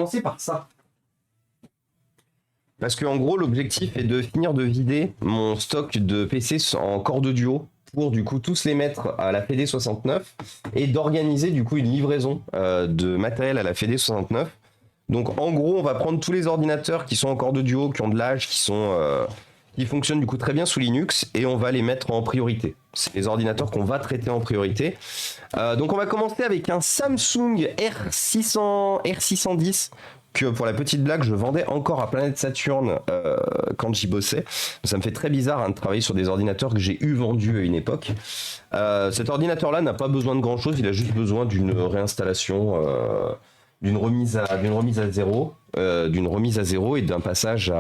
commencer par ça. Parce que en gros, l'objectif est de finir de vider mon stock de PC en corps de duo pour du coup tous les mettre à la FED 69 et d'organiser du coup une livraison de matériel à la FED 69. Donc en gros, on va prendre tous les ordinateurs qui sont en corps de duo, qui ont de l'âge, qui fonctionnent du coup très bien sous Linux et on va les mettre en priorité. C'est les ordinateurs qu'on va traiter en priorité. Donc on va commencer avec un Samsung R610 que pour la petite blague je vendais encore à Planète Saturne quand j'y bossais. Ça me fait très bizarre de travailler sur des ordinateurs que j'ai eu vendus à une époque. Cet ordinateur là n'a pas besoin de grand chose, il a juste besoin d'une réinstallation, d'une remise à zéro et d'un passage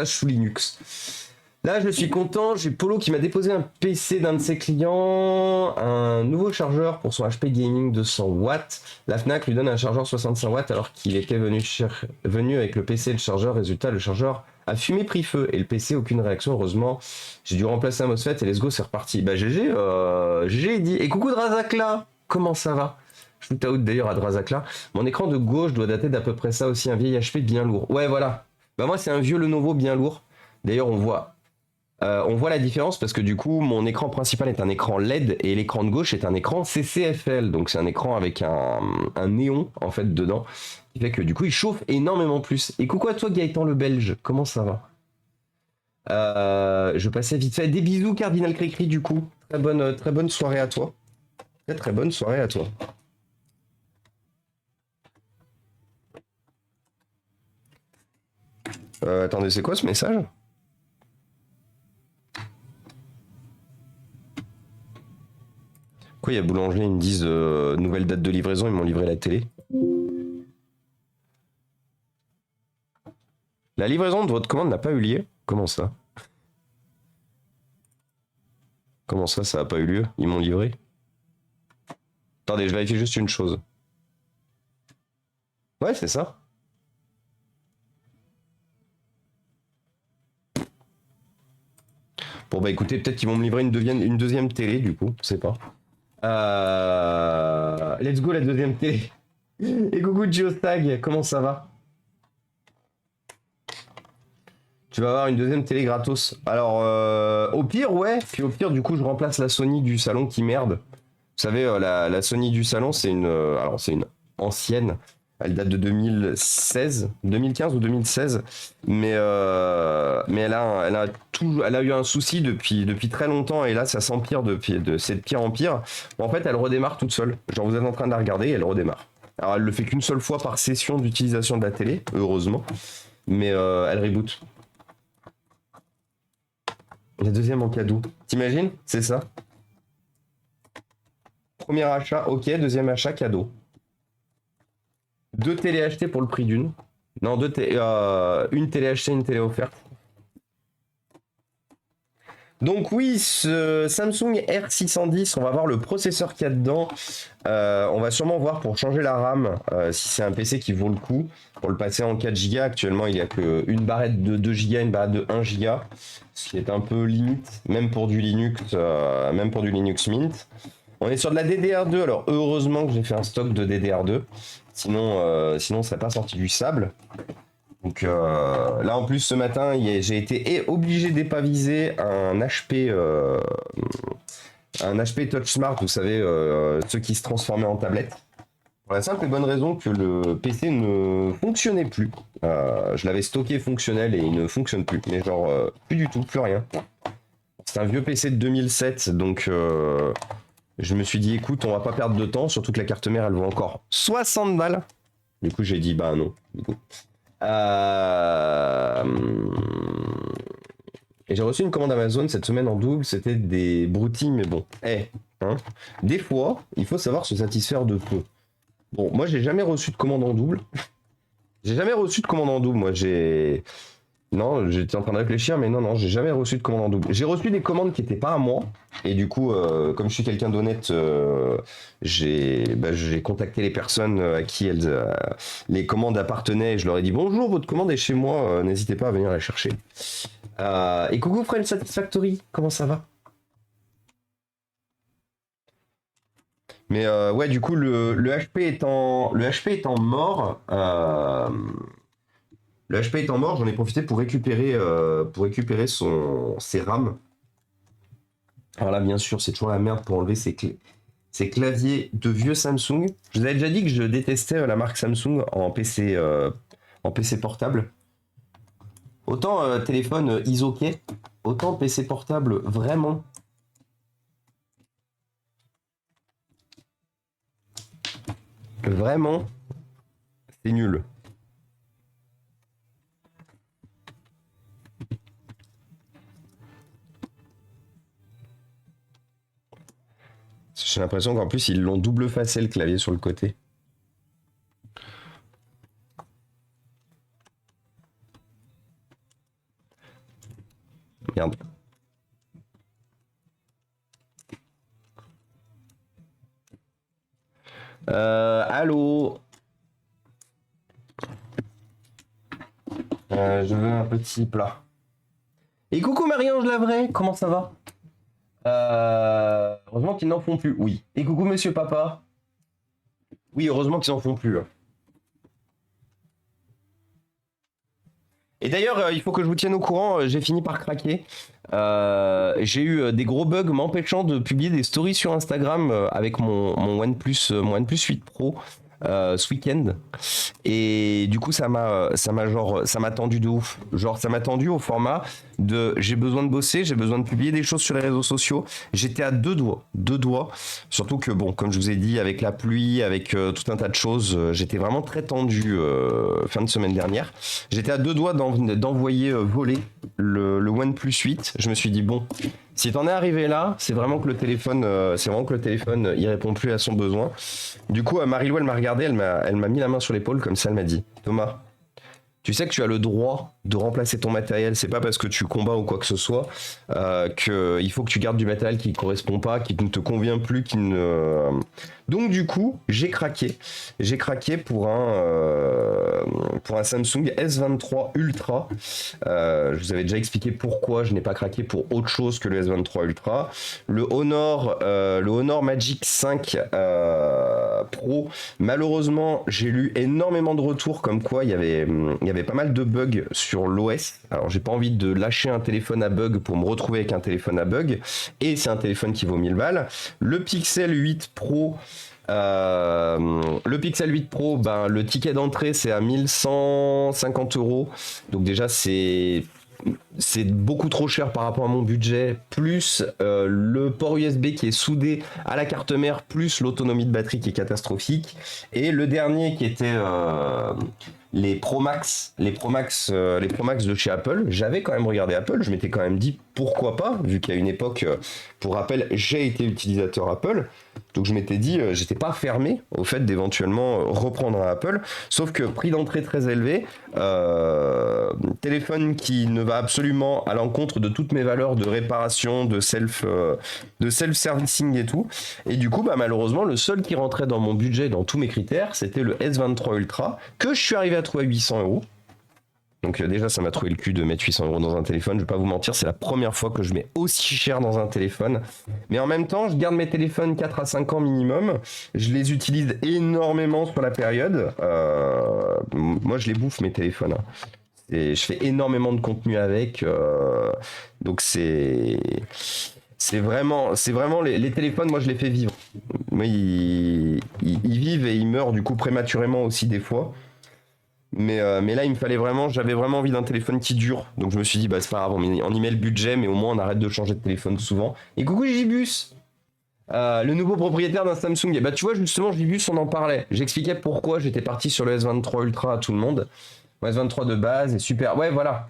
sous Linux. Là, je suis content, j'ai Polo qui m'a déposé un PC d'un de ses clients, un nouveau chargeur pour son HP Gaming 200 watts. La Fnac lui donne un chargeur 65 watts alors qu'il était venu avec le PC et le chargeur. Résultat, le chargeur a fumé pris feu et le PC aucune réaction. Heureusement, j'ai dû remplacer un MOSFET et let's go, c'est reparti. Bah GG, GG dit. Et coucou Drazakla, comment ça va? Shoot out d'ailleurs à Drazakla. Mon écran de gauche doit dater d'à peu près ça aussi, un vieil HP bien lourd. Ouais, voilà. Bah moi, c'est un vieux Lenovo bien lourd. D'ailleurs, on voit la différence parce que du coup, mon écran principal est un écran LED et l'écran de gauche est un écran CCFL. Donc c'est un écran avec un néon en fait dedans, qui fait que du coup, il chauffe énormément plus. Et coucou à toi Gaëtan le Belge, comment ça va? Je passais vite fait. Des bisous Cardinal Cricri du coup. Très bonne soirée à toi. Très bonne soirée à toi. Attendez, c'est quoi ce message? Pourquoi il y a Boulanger, ils me disent nouvelle date de livraison, ils m'ont livré la télé. La livraison de votre commande n'a pas eu lieu? Comment ça? Comment ça, ça n'a pas eu lieu? Ils m'ont livré? Attendez, je vérifie juste une chose. Ouais, c'est ça. Bon bah écoutez, peut-être qu'ils vont me livrer une deuxième télé du coup, je sais pas. Let's go la deuxième télé. Et coucou Geostag, comment ça va? Tu vas avoir une deuxième télé gratos. Alors au pire ouais, puis au pire du coup je remplace la Sony du salon qui merde. Vous savez la Sony du salon c'est une ancienne. Elle date de 2016, 2015 ou 2016, mais elle a eu un souci depuis très longtemps et là ça s'empire c'est de pire en pire. Bon, en fait, elle redémarre toute seule. Genre vous êtes en train de la regarder et elle redémarre. Alors elle le fait qu'une seule fois par session d'utilisation de la télé, heureusement, mais elle reboot. La deuxième en cadeau. T'imagines? C'est ça. Premier achat, ok. Deuxième achat, cadeau. 2 télé achetées pour le prix d'une. Non, une télé achetée, une télé offerte. Donc oui, ce Samsung R610, on va voir le processeur qu'il y a dedans. On va sûrement voir pour changer la RAM, si c'est un PC qui vaut le coup. Pour le passer en 4 Go, actuellement il n'y a qu'une barrette de 2 Go, une barrette de 1 Go. Ce qui est un peu limite, même pour du Linux Mint. On est sur de la DDR2, alors heureusement que j'ai fait un stock de DDR2. Sinon ça serait pas sorti du sable. Donc là en plus ce matin j'ai été obligé d'épaviser un HP Touch Smart, vous savez, ceux qui se transformaient en tablette. Pour la simple et bonne raison que le PC ne fonctionnait plus. Je l'avais stocké fonctionnel et il ne fonctionne plus. Mais genre plus du tout, plus rien. C'est un vieux PC de 2007, donc je me suis dit écoute, on va pas perdre de temps, surtout que la carte mère elle vaut encore 60 balles. Du coup j'ai dit bah non. Du coup. Et j'ai reçu une commande Amazon cette semaine en double, c'était des broutilles, mais bon. Des fois, il faut savoir se satisfaire de peu. Bon, moi j'ai jamais reçu de commande en double. Moi Non, j'étais en train de réfléchir, mais non, j'ai jamais reçu de commande en double. J'ai reçu des commandes qui n'étaient pas à moi, et du coup, comme je suis quelqu'un d'honnête, j'ai contacté les personnes à qui les commandes appartenaient, et je leur ai dit bonjour, votre commande est chez moi, n'hésitez pas à venir la chercher. Et coucou Friend Satisfactory, comment ça va? Mais ouais, du coup, le HP étant mort, le HP étant mort, j'en ai profité pour récupérer ses RAM. Alors là, bien sûr, c'est toujours la merde pour enlever ces claviers de vieux Samsung. Je vous avais déjà dit que je détestais la marque Samsung en PC portable. Autant téléphone ok, autant PC portable, vraiment. Vraiment, c'est nul. J'ai l'impression qu'en plus, ils l'ont double facé le clavier sur le côté. Merde. Allô. Je veux un petit plat. Et coucou Marie-Ange Lavray, comment ça va? Heureusement qu'ils n'en font plus, oui. Et coucou Monsieur Papa. Oui, heureusement qu'ils n'en font plus. Et d'ailleurs, il faut que je vous tienne au courant, j'ai fini par craquer. J'ai eu des gros bugs m'empêchant de publier des stories sur Instagram avec mon OnePlus 8 Pro ce week-end. Et du coup, ça m'a tendu de ouf. Genre, ça m'a tendu au format de j'ai besoin de bosser, j'ai besoin de publier des choses sur les réseaux sociaux. J'étais à deux doigts. Surtout que, bon, comme je vous ai dit, avec la pluie, avec tout un tas de choses, j'étais vraiment très tendu fin de semaine dernière. J'étais à deux doigts d'envoyer voler le OnePlus 8. Je me suis dit, bon, si t'en es arrivé là, c'est vraiment que le téléphone, il répond plus à son besoin. Du coup, Marie-Lou, elle m'a regardé, elle m'a mis la main sur l'épaule comme ça, elle m'a dit, Thomas, tu sais que tu as le droit de remplacer ton matériel. C'est pas parce que tu combats ou quoi que ce soit qu'il faut que tu gardes du matériel qui ne correspond pas, qui ne te convient plus, qui ne. Donc du coup, j'ai craqué. J'ai craqué pour un Samsung S23 Ultra. Je vous avais déjà expliqué pourquoi je n'ai pas craqué pour autre chose que le S23 Ultra. Le Honor Magic 5 Pro. Malheureusement, j'ai lu énormément de retours comme quoi il y avait pas mal de bugs sur l'OS. Alors j'ai pas envie de lâcher un téléphone à bug pour me retrouver avec un téléphone à bug. Et c'est un téléphone qui vaut 1000 balles. Le Pixel 8 Pro. Le Pixel 8 Pro, ben, le ticket d'entrée c'est à 1150 euros. Donc déjà c'est beaucoup trop cher par rapport à mon budget, plus le port USB qui est soudé à la carte mère, plus l'autonomie de batterie qui est catastrophique. Et le dernier qui était les Pro Max de chez Apple. J'avais quand même regardé Apple, je m'étais quand même dit pourquoi pas, vu qu'à une époque, pour rappel, j'ai été utilisateur Apple. Donc je m'étais dit, j'étais pas fermé au fait d'éventuellement reprendre un Apple, sauf que prix d'entrée très élevé, téléphone qui ne va absolument à l'encontre de toutes mes valeurs de réparation, de self-servicing et tout. Et du coup, bah, malheureusement, le seul qui rentrait dans mon budget, dans tous mes critères, c'était le S23 Ultra, que je suis arrivé à trouver à 800 euros. Donc déjà, ça m'a trouvé le cul de mettre 800 euros dans un téléphone. Je vais pas vous mentir, c'est la première fois que je mets aussi cher dans un téléphone. Mais en même temps, je garde mes téléphones 4 à 5 ans minimum. Je les utilise énormément sur la période. Moi, je les bouffe, mes téléphones. Hein. Et je fais énormément de contenu avec. Donc c'est vraiment les téléphones, moi, je les fais vivre. Moi, ils vivent et ils meurent du coup prématurément aussi des fois. Mais là, j'avais vraiment envie d'un téléphone qui dure. Donc je me suis dit, bah c'est pas grave, on y met le budget, mais au moins on arrête de changer de téléphone souvent. Et coucou Gibus, le nouveau propriétaire d'un Samsung. Et bah tu vois, justement, Gibus, on en parlait. J'expliquais pourquoi j'étais parti sur le S23 Ultra à tout le monde. Le S23 de base est super. Ouais, voilà.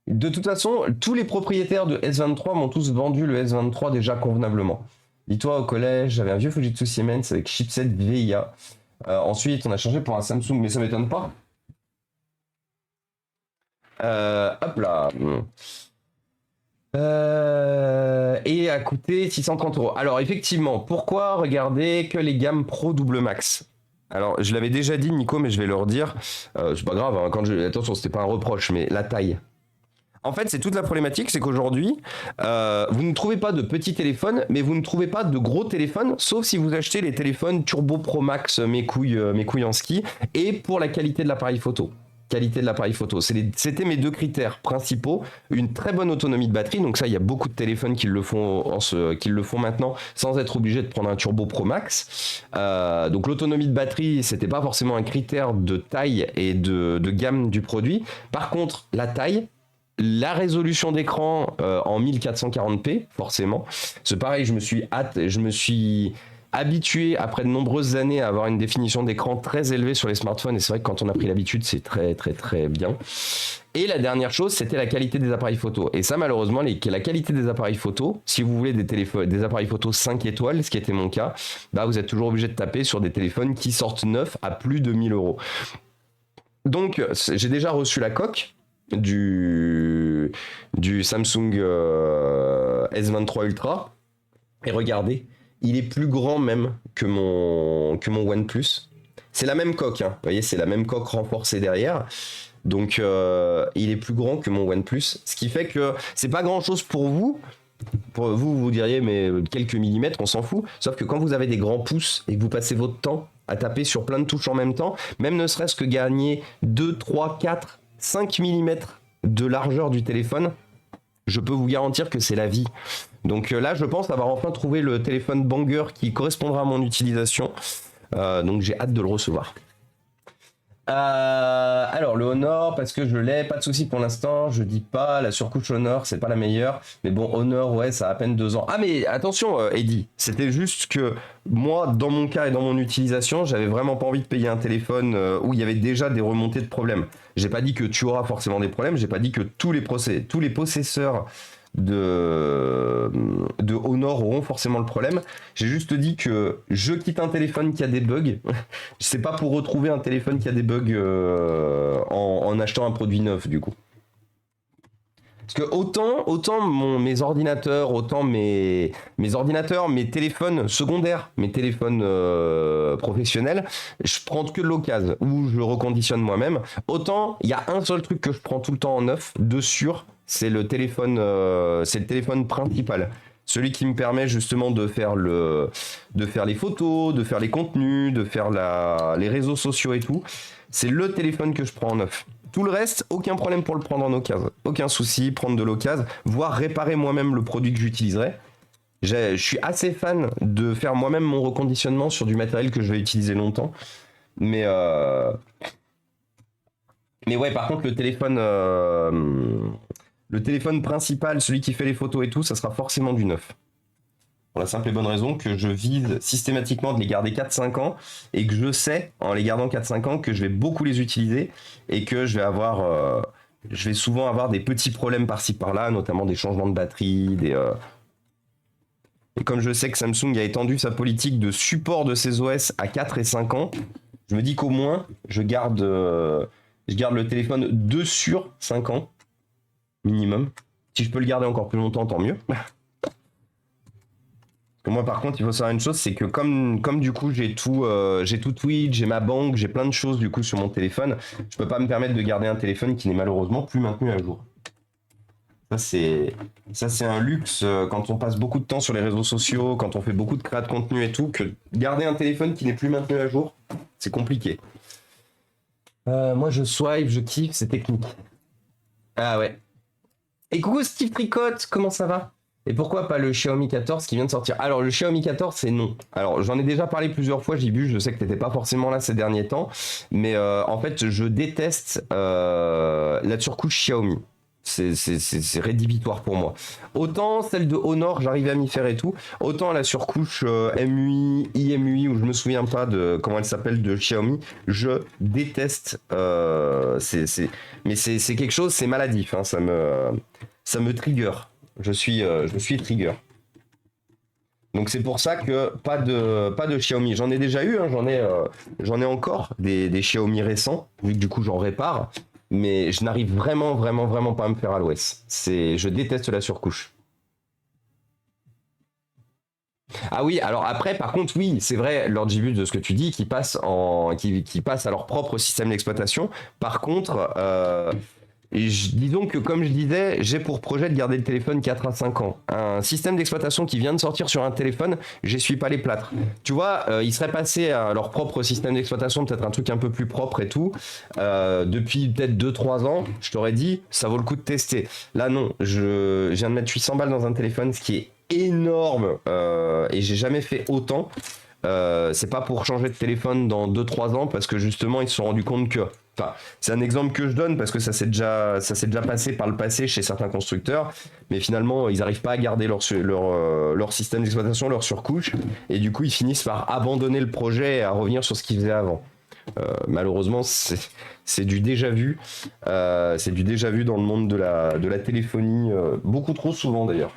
De toute façon, tous les propriétaires de S23 m'ont tous vendu le S23 déjà convenablement. Dis-toi, au collège, j'avais un vieux Fujitsu Siemens avec chipset VIA. Ensuite, on a changé pour un Samsung, mais ça m'étonne pas. Hop là. Et a coûté 630 euros. Alors effectivement, pourquoi regarder que les gammes Pro double max? Alors je l'avais déjà dit Nico, mais je vais le redire. C'est pas grave, hein, attention, c'était pas un reproche, mais la taille. En fait, c'est toute la problématique, c'est qu'aujourd'hui, vous ne trouvez pas de petits téléphones, mais vous ne trouvez pas de gros téléphones, sauf si vous achetez les téléphones Turbo Pro Max, mes couilles en ski, et pour la qualité de l'appareil photo. Qualité de l'appareil photo. C'était mes deux critères principaux. Une très bonne autonomie de batterie, donc ça, il y a beaucoup de téléphones qui le font, qui le font maintenant sans être obligé de prendre un Turbo Pro Max. Donc l'autonomie de batterie, c'était pas forcément un critère de taille et de gamme du produit. Par contre, la taille, la résolution d'écran en 1440p, forcément. C'est pareil, je me suis habitué après de nombreuses années à avoir une définition d'écran très élevée sur les smartphones, et c'est vrai que quand on a pris l'habitude, c'est très très très bien. Et la dernière chose, c'était la qualité des appareils photo. Et ça, malheureusement, la qualité des appareils photo, si vous voulez des appareils photo 5 étoiles, ce qui était mon cas, bah vous êtes toujours obligé de taper sur des téléphones qui sortent neufs à plus de 1000 euros. Donc, j'ai déjà reçu la coque du Samsung S23 Ultra, et regardez, il est plus grand même que mon OnePlus. C'est la même coque, hein. Vous voyez, c'est la même coque renforcée derrière. Donc il est plus grand que mon OnePlus, ce qui fait que c'est pas grand chose pour vous. Pour vous, vous diriez mais quelques millimètres, on s'en fout. Sauf que quand vous avez des grands pouces et que vous passez votre temps à taper sur plein de touches en même temps, même ne serait-ce que gagner 2, 3, 4, 5 mm de largeur du téléphone, je peux vous garantir que c'est la vie. Donc là, je pense avoir enfin trouvé le téléphone banger qui correspondra à mon utilisation. Donc j'ai hâte de le recevoir. Alors le Honor, parce que je l'ai, pas de souci pour l'instant, je dis pas, la surcouche Honor c'est pas la meilleure, mais bon, Honor, ouais, ça a à peine 2 ans. Ah mais attention Eddy, c'était juste que moi, dans mon cas et dans mon utilisation, j'avais vraiment pas envie de payer un téléphone où il y avait déjà des remontées de problèmes. J'ai pas dit que tu auras forcément des problèmes, j'ai pas dit que tous les possesseurs de Honor auront forcément le problème. J'ai juste dit que je quitte un téléphone qui a des bugs. C'est pas pour retrouver un téléphone qui a des bugs en achetant un produit neuf du coup. Parce que autant mes ordinateurs, autant mes ordinateurs, mes téléphones secondaires, mes téléphones professionnels, je prends que de l'occasion ou je reconditionne moi-même. Autant il y a un seul truc que je prends tout le temps en neuf, de sûr, c'est le téléphone principal. Celui qui me permet justement de faire les photos, de faire les contenus, de faire les réseaux sociaux et tout. C'est le téléphone que je prends en neuf. Tout le reste, aucun problème pour le prendre en occasion. Aucun souci, prendre de l'occasion, voire réparer moi-même le produit que j'utiliserai. Je suis assez fan de faire moi-même mon reconditionnement sur du matériel que je vais utiliser longtemps. Mais ouais, par contre, le téléphone principal, celui qui fait les photos et tout, ça sera forcément du neuf. Pour la simple et bonne raison que je vise systématiquement de les garder 4-5 ans et que je sais, en les gardant 4-5 ans, que je vais beaucoup les utiliser et que je vais souvent avoir des petits problèmes par-ci par-là, notamment des changements de batterie, Et comme je sais que Samsung a étendu sa politique de support de ses OS à 4 et 5 ans, je me dis qu'au moins, je garde le téléphone 2 sur 5 ans, minimum. Si je peux le garder encore plus longtemps, tant mieux. Moi, par contre, il faut savoir une chose, c'est que comme du coup j'ai tout Twitch, j'ai ma banque, j'ai plein de choses du coup sur mon téléphone, je peux pas me permettre de garder un téléphone qui n'est malheureusement plus maintenu à jour. Ça c'est un luxe quand on passe beaucoup de temps sur les réseaux sociaux, quand on fait beaucoup de créa de contenu et tout, que garder un téléphone qui n'est plus maintenu à jour, c'est compliqué. Moi je swipe, je kiffe, c'est technique. Ah ouais. Et coucou Steve Tricotte, comment ça va ? Et pourquoi pas le Xiaomi 14 qui vient de sortir ? Alors le Xiaomi 14 c'est non. Alors j'en ai déjà parlé plusieurs fois, Jibu, je sais que t'étais pas forcément là ces derniers temps, mais en fait je déteste la surcouche Xiaomi. C'est rédhibitoire pour moi. Autant celle de Honor, j'arrive à m'y faire et tout, autant la surcouche MUI, IMUI, où je me souviens pas de comment elle s'appelle de Xiaomi, je déteste. Mais c'est quelque chose, c'est maladif, hein, ça me trigger. Je suis trigger. Donc c'est pour ça que pas de Xiaomi. J'en ai déjà eu, hein, j'en ai encore des Xiaomi récents, vu que du coup j'en répare. Mais je n'arrive vraiment pas à me faire à l'OS. Je déteste la surcouche. Ah oui, alors après, par contre, oui, c'est vrai, Lord Gibus, de ce que tu dis, qui passent à leur propre système d'exploitation. Par contre, Disons que, comme je disais, j'ai pour projet de garder le téléphone 4 à 5 ans. Un système d'exploitation qui vient de sortir sur un téléphone, j'essuie pas les plâtres. Tu vois, ils seraient passés à leur propre système d'exploitation, peut-être un truc un peu plus propre et tout. Depuis peut-être 2-3 ans, je t'aurais dit, ça vaut le coup de tester. Là, non, je viens de mettre 800 balles dans un téléphone, ce qui est énorme, et j'ai jamais fait autant. C'est pas pour changer de téléphone dans 2-3 ans, parce que justement, ils se sont rendus compte que... Enfin, c'est un exemple que je donne parce que ça s'est déjà passé par le passé chez certains constructeurs, mais finalement ils n'arrivent pas à garder leur système d'exploitation, leur surcouche, et du coup ils finissent par abandonner le projet et à revenir sur ce qu'ils faisaient avant. Malheureusement, c'est du déjà vu. C'est du déjà vu dans le monde de la téléphonie, beaucoup trop souvent d'ailleurs.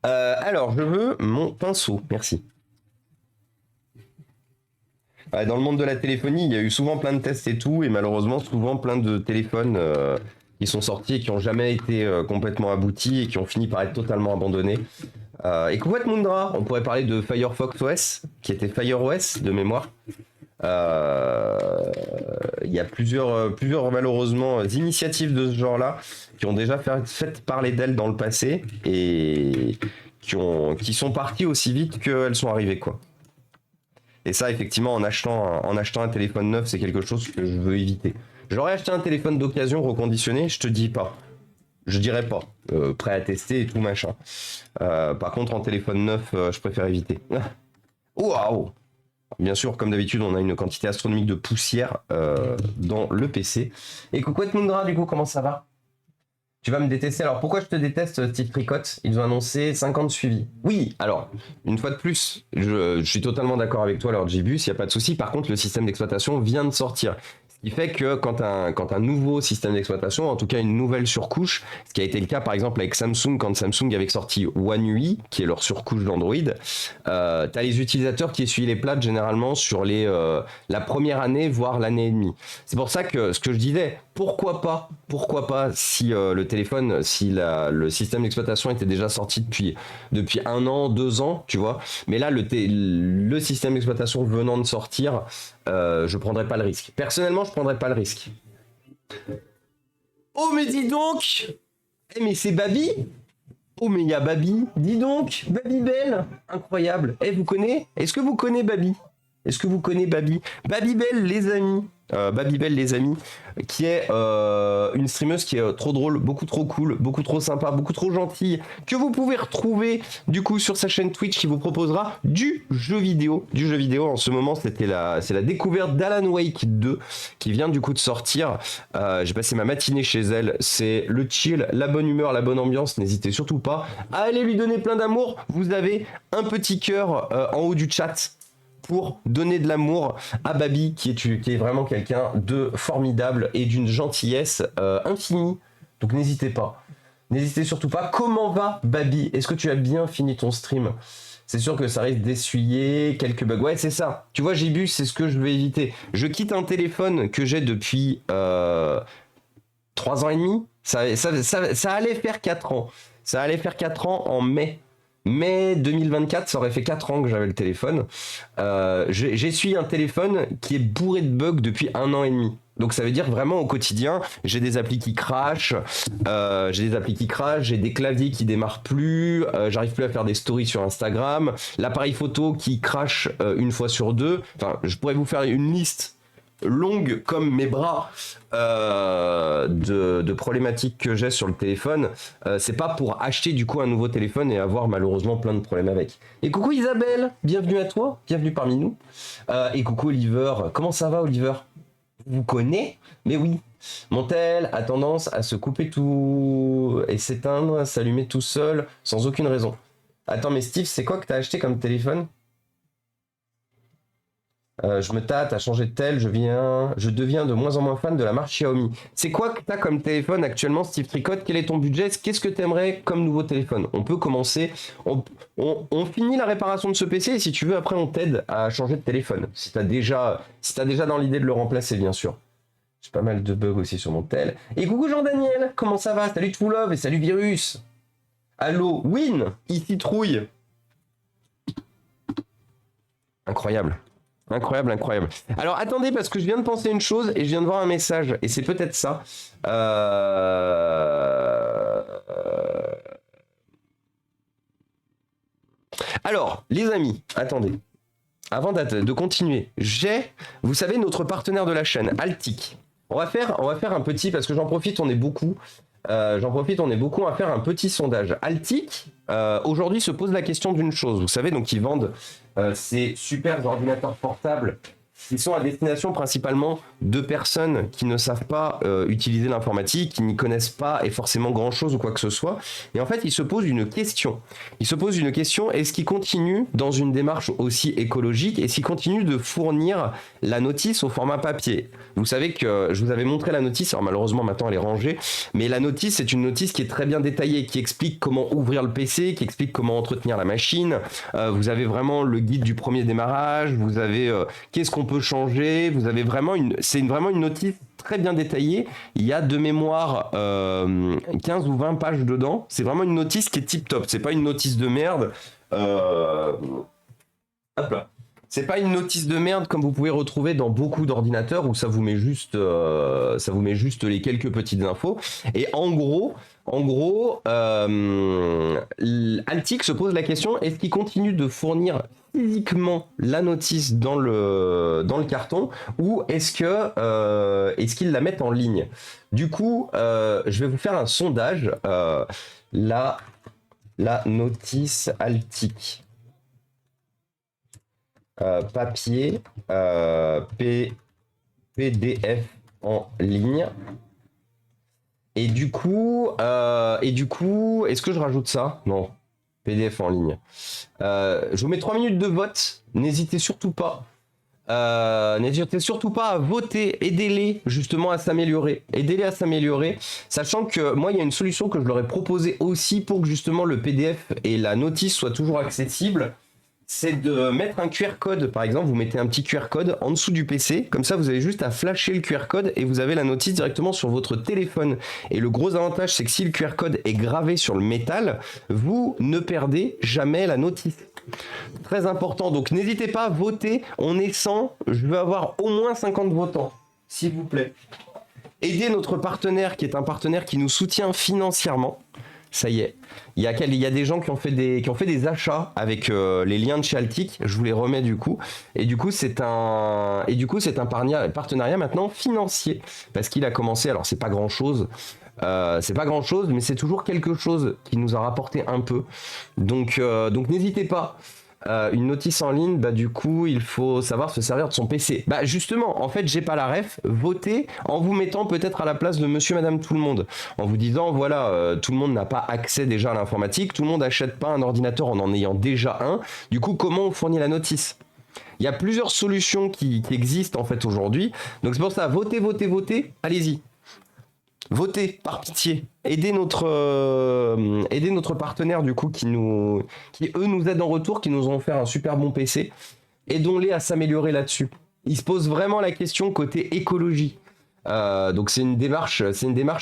Alors, je veux mon pinceau, merci. Dans le monde de la téléphonie, il y a eu souvent plein de tests et tout, et malheureusement, souvent plein de téléphones qui sont sortis et qui n'ont jamais été complètement aboutis et qui ont fini par être totalement abandonnés. Et coucou Mundra, on pourrait parler de Firefox OS, qui était Fire OS de mémoire. Il y a plusieurs malheureusement initiatives de ce genre-là qui ont déjà fait parler d'elles dans le passé et qui sont parties aussi vite qu'elles sont arrivées, quoi. Et ça, effectivement, en achetant un téléphone neuf, c'est quelque chose que je veux éviter. J'aurais acheté un téléphone d'occasion reconditionné, je te dis pas. Je dirais pas. Prêt à tester et tout machin. Par contre, en téléphone neuf, je préfère éviter. Waouh! Bien sûr, comme d'habitude, on a une quantité astronomique de poussière dans le PC. Et coucou Mundra, du coup, comment ça va? Tu vas me détester. Alors pourquoi je te déteste, Steve Tricotte? Ils ont annoncé 50 suivis. Oui, alors, une fois de plus, je suis totalement d'accord avec toi, Lord Gibus, il n'y a pas de souci. Par contre, le système d'exploitation vient de sortir. Ce qui fait que quand un nouveau système d'exploitation, en tout cas une nouvelle surcouche, ce qui a été le cas par exemple avec Samsung, quand Samsung avait sorti One UI, qui est leur surcouche d'Android, t'as les utilisateurs qui essuient les plates généralement sur la première année, voire l'année et demie. C'est pour ça que ce que je disais, pourquoi pas si le téléphone, si le système d'exploitation était déjà sorti depuis 1 an, 2 ans, tu vois, mais là le système d'exploitation venant de sortir, je prendrais pas le risque. Personnellement, je prendrais pas le risque. Oh mais dis donc! Mais c'est Babi? Oh mais il y a Babi, dis donc, Babybel, incroyable. Vous connaissez? Est-ce que vous connaissez Babi? Est-ce que vous connaissez Babi? Babybel les amis. Babybel les amis, qui est une streameuse qui est trop drôle, beaucoup trop cool, beaucoup trop sympa, beaucoup trop gentille, que vous pouvez retrouver du coup sur sa chaîne Twitch qui vous proposera du jeu vidéo. En ce moment, c'est la découverte d'Alan Wake 2 qui vient du coup de sortir. J'ai passé ma matinée chez elle, c'est le chill, la bonne humeur, la bonne ambiance. N'hésitez surtout pas à aller lui donner plein d'amour. Vous avez un petit cœur en haut du chat pour donner de l'amour à Babi, qui est vraiment quelqu'un de formidable et d'une gentillesse infinie. Donc n'hésitez pas. N'hésitez surtout pas. Comment va Babi? Est-ce que tu as bien fini ton stream? C'est sûr que ça risque d'essuyer quelques bugs. Ouais, c'est ça. Tu vois, Gibus, c'est ce que je veux éviter. Je quitte un téléphone que j'ai depuis 3 ans et demi. Ça allait faire 4 ans. Ça allait faire 4 ans en mai. Mai 2024, ça aurait fait 4 ans que j'avais le téléphone. J'essuie un téléphone qui est bourré de bugs depuis 1 an et demi. Donc ça veut dire vraiment au quotidien, j'ai des applis qui crashent, j'ai des claviers qui démarrent plus, j'arrive plus à faire des stories sur Instagram, l'appareil photo qui crash une fois sur deux. Enfin, je pourrais vous faire une liste longue comme mes bras de problématiques que j'ai sur le téléphone. C'est pas pour acheter du coup un nouveau téléphone et avoir malheureusement plein de problèmes avec. Et coucou Isabelle, bienvenue à toi, bienvenue parmi nous. Et coucou Oliver, comment ça va Oliver? Vous connaissez? Mais oui, mon tel a tendance à se couper tout et s'éteindre, s'allumer tout seul sans aucune raison. Attends mais Steve, c'est quoi que t'as acheté comme téléphone? Je me tâte à changer de tel, je deviens de moins en moins fan de la marque Xiaomi. C'est quoi que t'as comme téléphone actuellement, Steve Tricotte? Quel est ton budget? Qu'est-ce que t'aimerais comme nouveau téléphone? On peut commencer, on finit la réparation de ce PC et si tu veux, après on t'aide à changer de téléphone. Si t'as déjà dans l'idée de le remplacer, bien sûr. J'ai pas mal de bugs aussi sur mon tel. Et coucou Jean-Daniel, comment ça va? Salut True Love et salut Virus. Allô, Win, ici Trouille. Incroyable. Incroyable, incroyable. Alors attendez, parce que je viens de penser une chose et je viens de voir un message, et c'est peut-être ça. Alors, les amis, attendez. Avant de continuer, vous savez, notre partenaire de la chaîne, Altic. On va faire un petit, parce que j'en profite, on est beaucoup. À faire un petit sondage. Altic, aujourd'hui, se pose la question d'une chose. Vous savez, donc ils vendent ces super ordinateurs portables. Ils sont à destination principalement de personnes qui ne savent pas utiliser l'informatique, qui n'y connaissent pas et forcément grand-chose ou quoi que ce soit. Et en fait, ils se posent une question. Est-ce qu'ils continuent dans une démarche aussi écologique? Est-ce qu'ils continuent de fournir la notice au format papier? Vous savez que je vous avais montré la notice, alors malheureusement maintenant elle est rangée, mais la notice, c'est une notice qui est très bien détaillée, qui explique comment ouvrir le PC, qui explique comment entretenir la machine. Vous avez vraiment le guide du premier démarrage, vous avez qu'est-ce qu'on peut changer, vous avez vraiment vraiment une notice très bien détaillée. Il y a de mémoire 15 ou 20 pages dedans. C'est vraiment une notice qui est tip top. C'est pas une notice de merde. Hop là. C'est pas une notice de merde comme vous pouvez retrouver dans beaucoup d'ordinateurs où ça vous met juste les quelques petites infos. Et en gros, Altic se pose la question, est-ce qu'il continue de fournir physiquement la notice dans le carton ou est-ce qu'ils la mettent en ligne? Du coup, je vais vous faire un sondage. La notice Altic. Papier, PDF en ligne. Et du coup, est-ce que je rajoute ça? Non. PDF en ligne. Je vous mets 3 minutes de vote. N'hésitez surtout pas. À voter. Aidez-les justement à s'améliorer. Sachant que moi, il y a une solution que je leur ai proposée aussi pour que justement le PDF et la notice soient toujours accessibles. C'est de mettre un QR code, par exemple, vous mettez un petit QR code en dessous du PC, comme ça vous avez juste à flasher le QR code et vous avez la notice directement sur votre téléphone. Et le gros avantage, c'est que si le QR code est gravé sur le métal, vous ne perdez jamais la notice. Très important, donc n'hésitez pas à voter, on est 100, je veux avoir au moins 50 votants, s'il vous plaît. Aidez notre partenaire, qui est un partenaire qui nous soutient financièrement. Ça y est, il y a des gens qui ont fait des achats avec les liens de chez Altic. Je vous les remets du coup. Et du coup, c'est un partenariat maintenant financier parce qu'il a commencé. Alors c'est pas grand chose, mais c'est toujours quelque chose qui nous a rapporté un peu. Donc n'hésitez pas. Une notice en ligne, bah du coup il faut savoir se servir de son PC. Bah justement, en fait j'ai pas la ref, votez en vous mettant peut-être à la place de monsieur madame tout le monde, en vous disant voilà, tout le monde n'a pas accès déjà à l'informatique, tout le monde achète pas un ordinateur en ayant déjà un, du coup comment on fournit la notice? Il y a plusieurs solutions qui existent en fait aujourd'hui, donc c'est pour ça, votez, allez-y. Votez, par pitié. Aidez notre partenaire du coup qui eux nous aident en retour, qui nous ont offert un super bon PC. Aidons-les à s'améliorer là-dessus. Ils se posent vraiment la question côté écologie. Donc c'est une démarche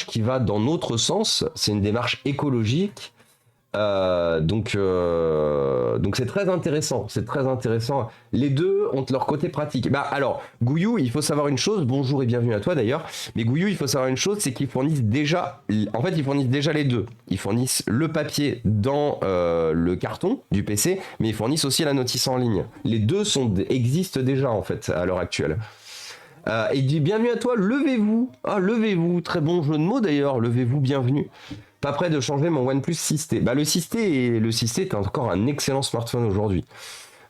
qui va dans notre sens. C'est une démarche écologique. Donc c'est très intéressant, Les deux ont leur côté pratique. Bah alors, Gouillou, il faut savoir une chose, bonjour et bienvenue à toi d'ailleurs, mais Gouillou, il faut savoir une chose, c'est qu'ils fournissent déjà les deux. Ils fournissent le papier dans le carton du PC, mais ils fournissent aussi la notice en ligne. Les deux existent déjà en fait à l'heure actuelle. Et il dit bienvenue à toi, levez-vous. Ah, levez-vous, très bon jeu de mots d'ailleurs, levez-vous, bienvenue. Pas prêt de changer mon OnePlus 6T. Bah le 6T est encore un excellent smartphone aujourd'hui.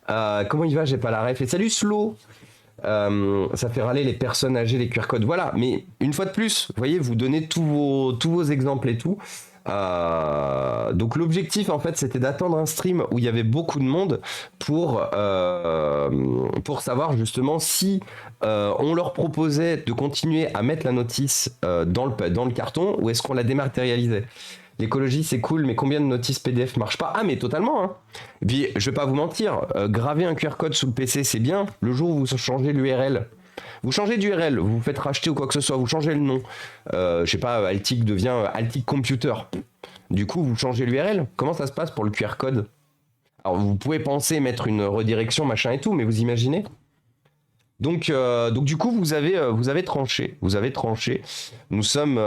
Comment il va? J'ai pas la ref. Et salut Slow. Ça fait râler les personnes âgées, les QR codes. Voilà, mais une fois de plus, vous voyez, vous donnez tous vos exemples et tout. Donc l'objectif en fait c'était d'attendre un stream où il y avait beaucoup de monde pour savoir justement si on leur proposait de continuer à mettre la notice dans le carton ou est-ce qu'on la dématérialisait. L'écologie c'est cool, mais combien de notices PDF marchent pas? Ah mais totalement hein. Et puis je vais pas vous mentir, graver un QR code sous le PC c'est bien, le jour où vous changez l'URL. Vous changez d'URL, vous vous faites racheter ou quoi que ce soit, vous changez le nom. Je sais pas, Altic devient Altic Computer. Du coup, vous changez l'URL. Comment ça se passe pour le QR code? Alors, vous pouvez penser mettre une redirection, machin et tout, mais vous imaginez? Donc du coup, vous avez tranché. Vous avez tranché. Nous sommes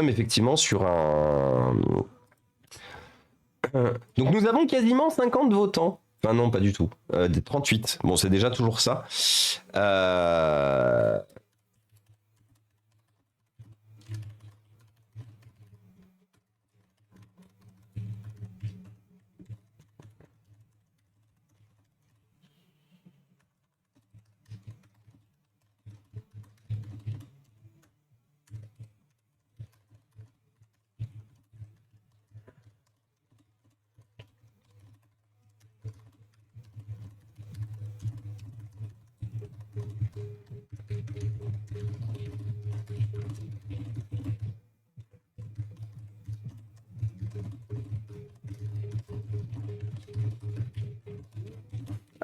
effectivement sur un. Donc nous avons quasiment 50 votants. Enfin non, pas du tout. Des 38. Bon, c'est déjà toujours ça. Euh,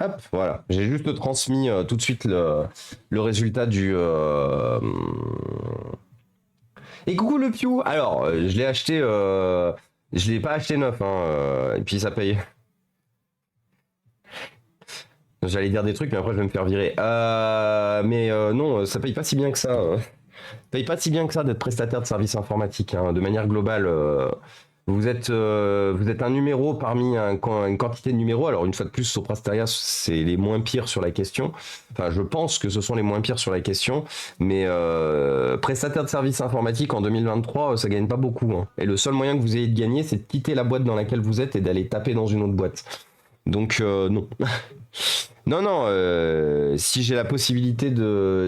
Hop, voilà. J'ai juste transmis tout de suite le résultat du. Et coucou le Pew. Alors, je l'ai acheté. Je l'ai pas acheté neuf, hein, et puis ça paye. J'allais dire des trucs, mais après je vais me faire virer. Mais non, ça paye pas si bien que ça. Ça paye pas si bien que ça d'être prestataire de services informatiques. Hein. De manière globale, vous êtes un numéro parmi une quantité de numéros. Alors une fois de plus, Soprasteria, c'est les moins pires sur la question. Enfin, je pense que ce sont les moins pires sur la question. Mais prestataire de services informatiques en 2023, ça gagne pas beaucoup. Hein. Et le seul moyen que vous ayez de gagner, c'est de quitter la boîte dans laquelle vous êtes et d'aller taper dans une autre boîte. Donc non. Non, non, si j'ai la possibilité de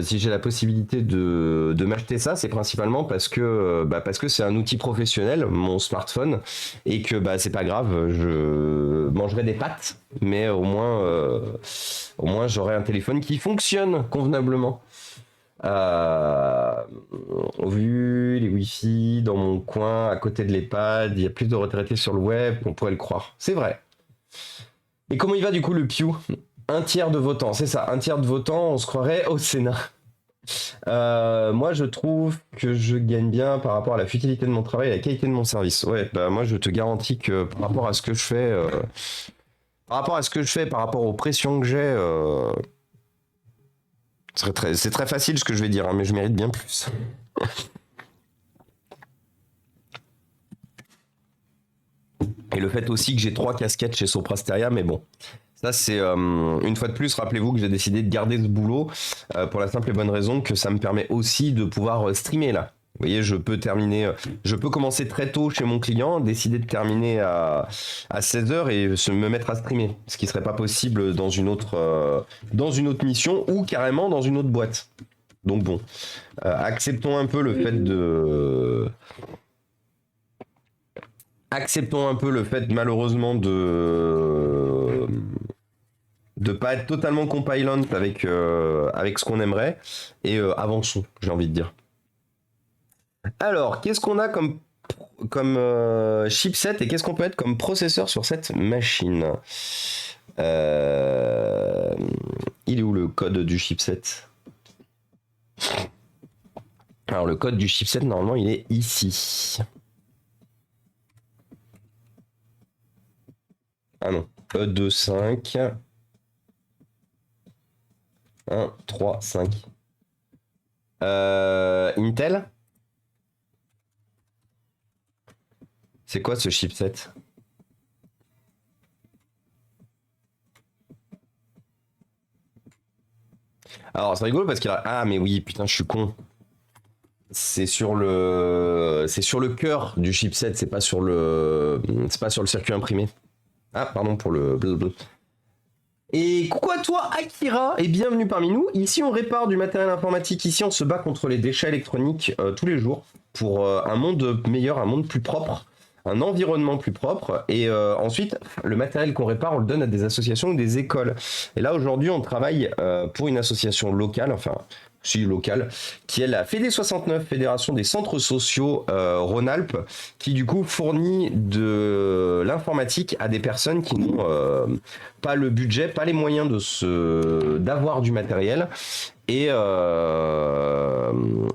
m'acheter ça, c'est principalement parce que c'est un outil professionnel, mon smartphone, et que bah, c'est pas grave, je mangerai des pâtes, mais au moins j'aurai un téléphone qui fonctionne convenablement. Euh, Vu les Wi-Fi dans mon coin, à côté de l'EHPAD, il y a plus de retraités sur le web qu'on pourrait le croire. C'est vrai. Et comment il va du coup le Pew? Un tiers de votants, c'est ça, un tiers de votants, on se croirait au Sénat. Moi, je trouve que je gagne bien par rapport à la futilité de mon travail et la qualité de mon service. Ouais, bah moi, je te garantis que par rapport à ce que je fais, par rapport aux pressions que j'ai, c'est très facile ce que je vais dire, hein, mais je mérite bien plus. Et le fait aussi que j'ai 3 casquettes chez Soprasteria, mais bon. Ça, c'est une fois de plus, rappelez-vous que j'ai décidé de garder ce boulot pour la simple et bonne raison que ça me permet aussi de pouvoir streamer là. Vous voyez, je peux commencer très tôt chez mon client, décider de terminer à 16h et me mettre à streamer. Ce qui serait pas possible dans une autre mission ou carrément dans une autre boîte. Donc bon, acceptons un peu le fait de. Acceptons un peu le fait malheureusement de pas être totalement compliant avec ce qu'on aimerait et avançons, j'ai envie de dire. Alors, qu'est-ce qu'on a comme chipset et qu'est-ce qu'on peut être comme processeur sur cette machine? Euh, Il est où le code du chipset? Alors, le code du chipset, normalement, il est ici. Ah non, E25 1, 3, 5. Intel? C'est quoi ce chipset? Alors, c'est rigolo parce qu'il a. Ah, mais oui, putain, je suis con. C'est sur le cœur du chipset, c'est pas sur le circuit imprimé. Ah, pardon pour le blablabla. Et coucou à toi Akira et bienvenue parmi nous. Ici on répare du matériel informatique, ici on se bat contre les déchets électroniques tous les jours pour un monde meilleur, un monde plus propre, un environnement plus propre. Et ensuite le matériel qu'on répare on le donne à des associations ou des écoles. Et là aujourd'hui on travaille pour une association locale, enfin si locale, qui est la Fédé 69, Fédération des centres sociaux Rhône-Alpes, qui du coup fournit de l'informatique à des personnes qui n'ont pas le budget, pas les moyens d'avoir du matériel. Et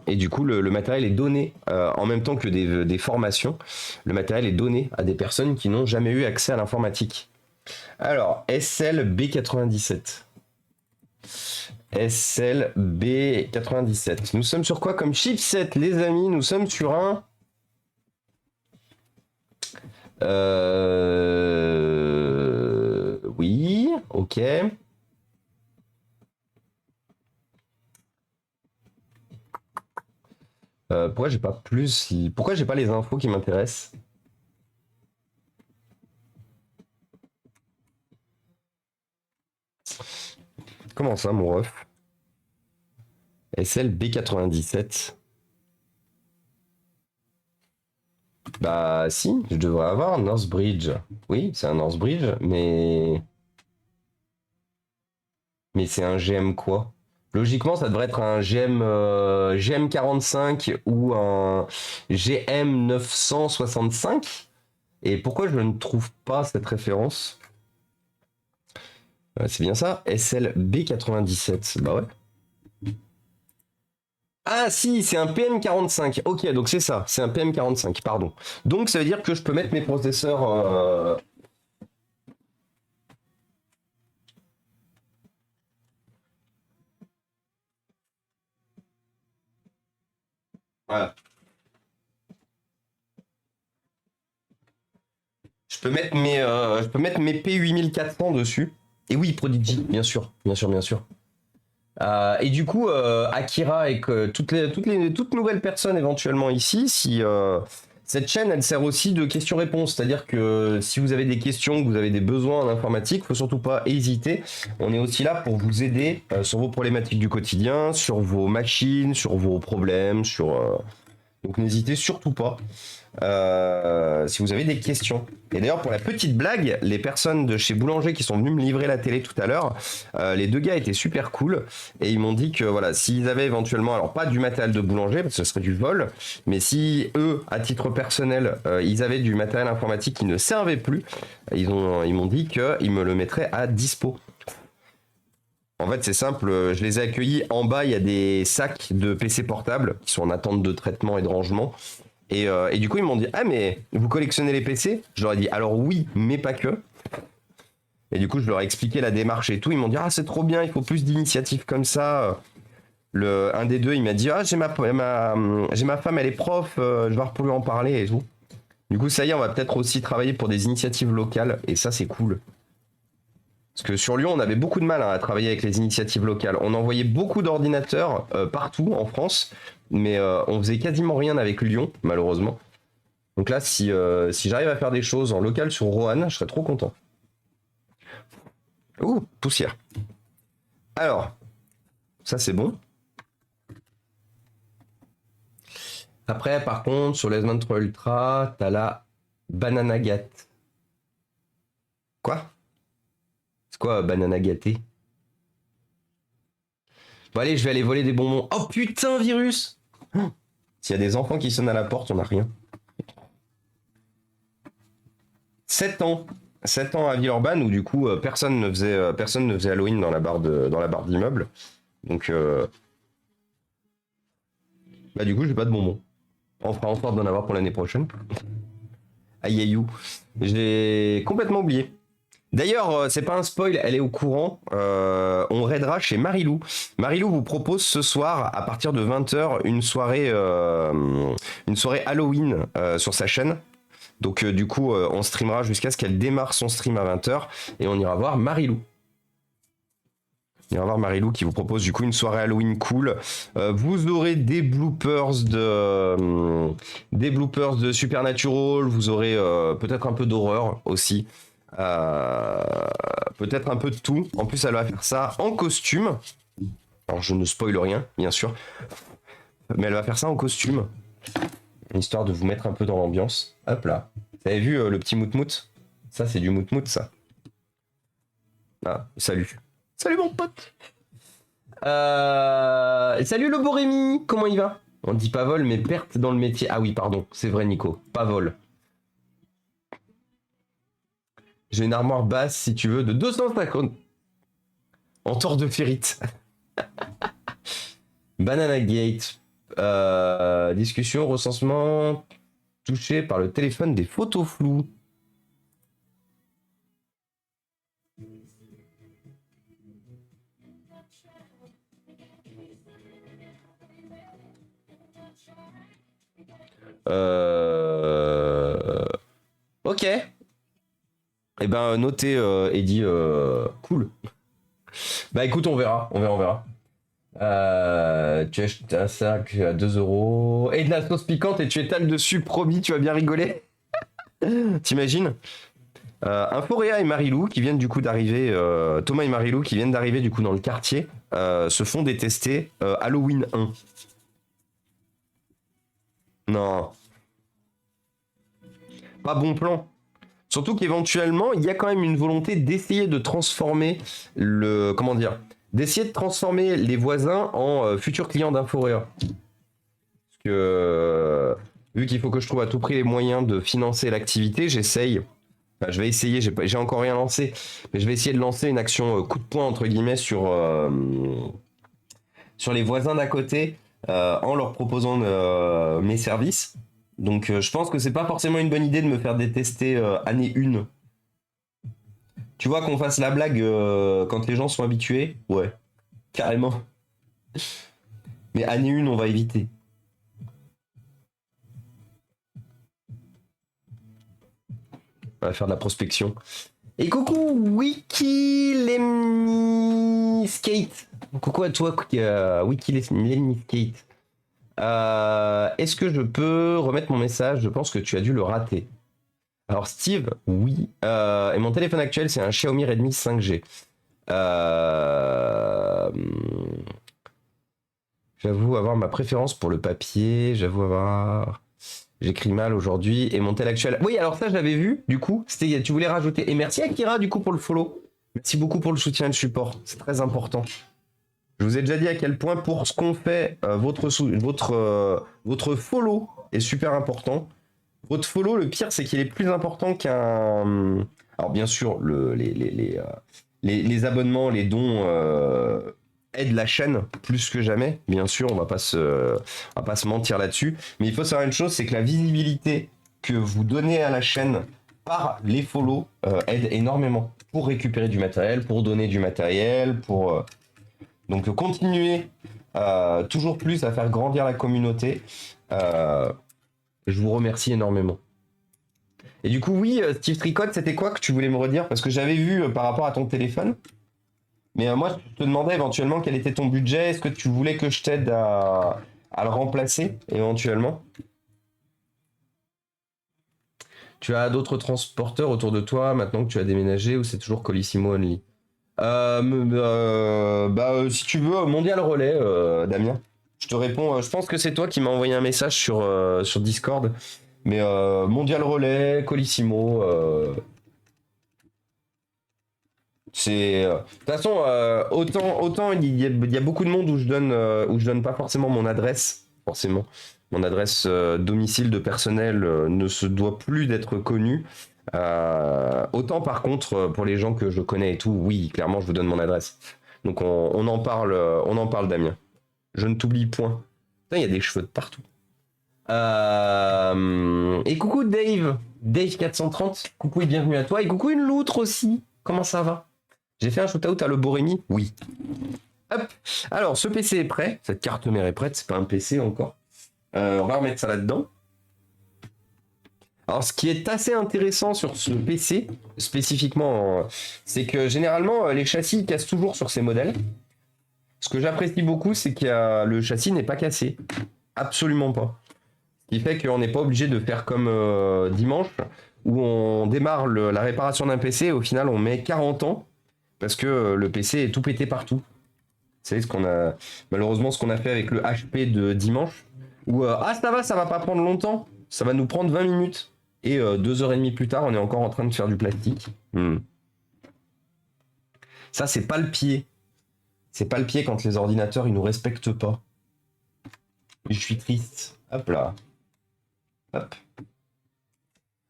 du coup, le matériel est donné en même temps que des formations. Le matériel est donné à des personnes qui n'ont jamais eu accès à l'informatique. Alors, SL B97. SLB97. Nous sommes sur quoi comme chipset, les amis? Nous sommes sur un... Oui, ok. Pourquoi j'ai pas plus... Pourquoi j'ai pas les infos qui m'intéressent? Comment ça, mon ref? SLB97. Bah si, je devrais avoir un Northbridge. Oui, c'est un Northbridge, mais... Mais c'est un GM quoi? Logiquement, ça devrait être un GM 45 ou un GM 965. Et pourquoi je ne trouve pas cette référence? C'est bien ça, SLB 97. Bah ouais. Ah si, c'est un PM45. Ok, donc c'est ça, c'est un PM45, pardon. Donc ça veut dire que je peux mettre mes processeurs... Voilà. Je peux mettre mes P8400 dessus. Et oui, Prodigy, bien sûr, bien sûr, bien sûr. Et du coup, Akira et que toutes nouvelles personnes éventuellement ici, si cette chaîne, elle sert aussi de questions-réponses, c'est-à-dire que si vous avez des questions, que vous avez des besoins en informatique, faut surtout pas hésiter. On est aussi là pour vous aider sur vos problématiques du quotidien, sur vos machines, sur vos problèmes, donc n'hésitez surtout pas. Si vous avez des questions. Et d'ailleurs, pour la petite blague, les personnes de chez Boulanger qui sont venues me livrer la télé tout à l'heure, les deux gars étaient super cool et ils m'ont dit que voilà, s'ils avaient éventuellement, alors pas du matériel de boulanger parce que ce serait du vol, mais si eux, à titre personnel, ils avaient du matériel informatique qui ne servait plus, ils m'ont dit qu'ils me le mettraient à dispo. En fait, c'est simple, je les ai accueillis. En bas, il y a des sacs de PC portables qui sont en attente de traitement et de rangement. Et du coup, ils m'ont dit: Ah, mais vous collectionnez les PC? Je leur ai dit: Alors oui, mais pas que. Et du coup, je leur ai expliqué la démarche et tout. Ils m'ont dit: Ah, c'est trop bien, il faut plus d'initiatives comme ça. Un des deux, il m'a dit: Ah, j'ai ma femme, elle est prof, je vais pouvoir en parler et tout. Du coup, ça y est, on va peut-être aussi travailler pour des initiatives locales. Et ça, c'est cool. Parce que sur Lyon, on avait beaucoup de mal à travailler avec les initiatives locales. On envoyait beaucoup d'ordinateurs partout en France, mais on faisait quasiment rien avec Lyon, malheureusement. Donc là, si j'arrive à faire des choses en local sur Roanne, je serais trop content. Ouh, poussière. Alors, ça c'est bon. Après, par contre, sur les S23 Ultra, t'as la banana gâte. Quoi? C'est quoi banana gâtée? Bon allez, je vais aller voler des bonbons. Oh putain, virus! S'il y a des enfants qui sonnent à la porte, on n'a rien. 7 ans. 7 ans à Villeurbanne où du coup personne ne faisait Halloween dans la barre d'immeuble. Donc bah du coup j'ai pas de bonbons. On fera en sorte d'en avoir pour l'année prochaine. Aïe aïe. J'ai complètement oublié. D'ailleurs, c'est pas un spoil, elle est au courant. On raidera chez Marilou. Marilou vous propose ce soir, à partir de 20h, une soirée Halloween sur sa chaîne. Donc du coup, on streamera jusqu'à ce qu'elle démarre son stream à 20h et on ira voir Marilou. On ira voir Marilou qui vous propose du coup une soirée Halloween cool. Vous aurez des bloopers de Supernatural, vous aurez peut-être un peu d'horreur aussi. Peut-être un peu de tout. En plus, elle va faire ça en costume. Alors, je ne spoil rien, bien sûr. Mais elle va faire ça en costume. Histoire de vous mettre un peu dans l'ambiance. Hop là. Vous avez vu le petit moutmout? Ça, c'est du moutmout, ça. Ah, salut. Salut, mon pote. Salut, le beau Rémi. Comment il va? On dit pas vol, mais perte dans le métier. Ah oui, pardon. C'est vrai, Nico. Pas vol. J'ai une armoire basse, si tu veux, de 250 en tort de ferrite. Banana Gate. Discussion, recensement touché par le téléphone des photos floues. Ok. Eh ben, notez, Eddie. Cool. Bah écoute, on verra. Tu achètes un sac à 2 € et de la sauce piquante et tu étales dessus, promis, tu vas bien rigoler. T'imagines? Inforéa et Marilou qui viennent du coup d'arriver, Thomas et Marilou qui viennent d'arriver du coup dans le quartier, se font détester Halloween 1. Non, pas bon plan. Surtout qu'éventuellement, il y a quand même une volonté d'essayer de transformer le. Comment dire? D'essayer de transformer les voisins en futurs clients d'Inforéa. Parce que, vu qu'il faut que je trouve à tout prix les moyens de financer l'activité, j'essaye. Enfin, je vais essayer, j'ai encore rien lancé, mais je vais essayer de lancer une action coup de poing, entre guillemets, sur les voisins d'à côté en leur proposant mes services. Donc je pense que c'est pas forcément une bonne idée de me faire détester année 1. Tu vois qu'on fasse la blague quand les gens sont habitués. Ouais, carrément. Mais année 1, on va éviter. On va faire de la prospection. Et coucou Wiki Lemmy Skate. Coucou à toi Wiki Lemmy Skate. Est-ce que je peux remettre mon message? Je pense que tu as dû le rater. Alors Steve, oui. Et mon téléphone actuel, c'est un Xiaomi Redmi 5G. J'avoue avoir ma préférence pour le papier. J'avoue avoir... J'écris mal aujourd'hui. Et mon tel actuel... Oui, alors ça, je l'avais vu, du coup. Tu voulais rajouter... Et merci Akira, du coup, pour le follow. Merci beaucoup pour le soutien et le support. C'est très important. Je vous ai déjà dit à quel point, pour ce qu'on fait, votre follow est super important. Votre follow, le pire, c'est qu'il est plus important qu'un... Alors, bien sûr, les abonnements, les dons aident la chaîne plus que jamais. Bien sûr, on va pas se mentir là-dessus. Mais il faut savoir une chose, c'est que la visibilité que vous donnez à la chaîne par les follow aide énormément pour récupérer du matériel, pour donner du matériel, pour... Donc, continuez toujours plus à faire grandir la communauté. Je vous remercie énormément. Et du coup, oui, Steve Tricotte, c'était quoi que tu voulais me redire? Parce que j'avais vu par rapport à ton téléphone. Mais moi, je te demandais éventuellement quel était ton budget. Est-ce que tu voulais que je t'aide à le remplacer éventuellement? Tu as d'autres transporteurs autour de toi maintenant que tu as déménagé ou c'est toujours Colissimo Only? Si tu veux, Mondial Relais, Damien. Je te réponds, je pense que c'est toi qui m'as envoyé un message sur Discord. Mais Mondial Relais, Colissimo, c'est. De toute façon, autant il y a beaucoup de monde où je donne pas forcément mon adresse, forcément. Mon adresse domicile de personnel ne se doit plus d'être connue. Autant par contre, pour les gens que je connais et tout, oui, clairement, je vous donne mon adresse. Donc on en parle, Damien. Je ne t'oublie point. Putain, il y a des cheveux de partout. Et coucou Dave 430, coucou et bienvenue à toi. Et coucou une loutre aussi, comment ça va? J'ai fait un shoot-out à le Borémy? Oui. Hop. Alors, ce PC est prêt, cette carte mère est prête, c'est pas un PC encore. On va remettre ça là-dedans. Alors, ce qui est assez intéressant sur ce PC, spécifiquement, c'est que généralement, les châssis cassent toujours sur ces modèles. Ce que j'apprécie beaucoup, c'est que le châssis n'est pas cassé. Absolument pas. Ce qui fait qu'on n'est pas obligé de faire comme dimanche, où on démarre la réparation d'un PC et au final on met 40 ans, parce que le PC est tout pété partout. Vous savez malheureusement ce qu'on a fait avec le HP de dimanche, où ça va pas prendre longtemps, ça va nous prendre 20 minutes. Et 2h30 plus tard, on est encore en train de faire du plastique. Ça, c'est pas le pied. C'est pas le pied quand les ordinateurs, ils nous respectent pas. Je suis triste. Hop là. Hop.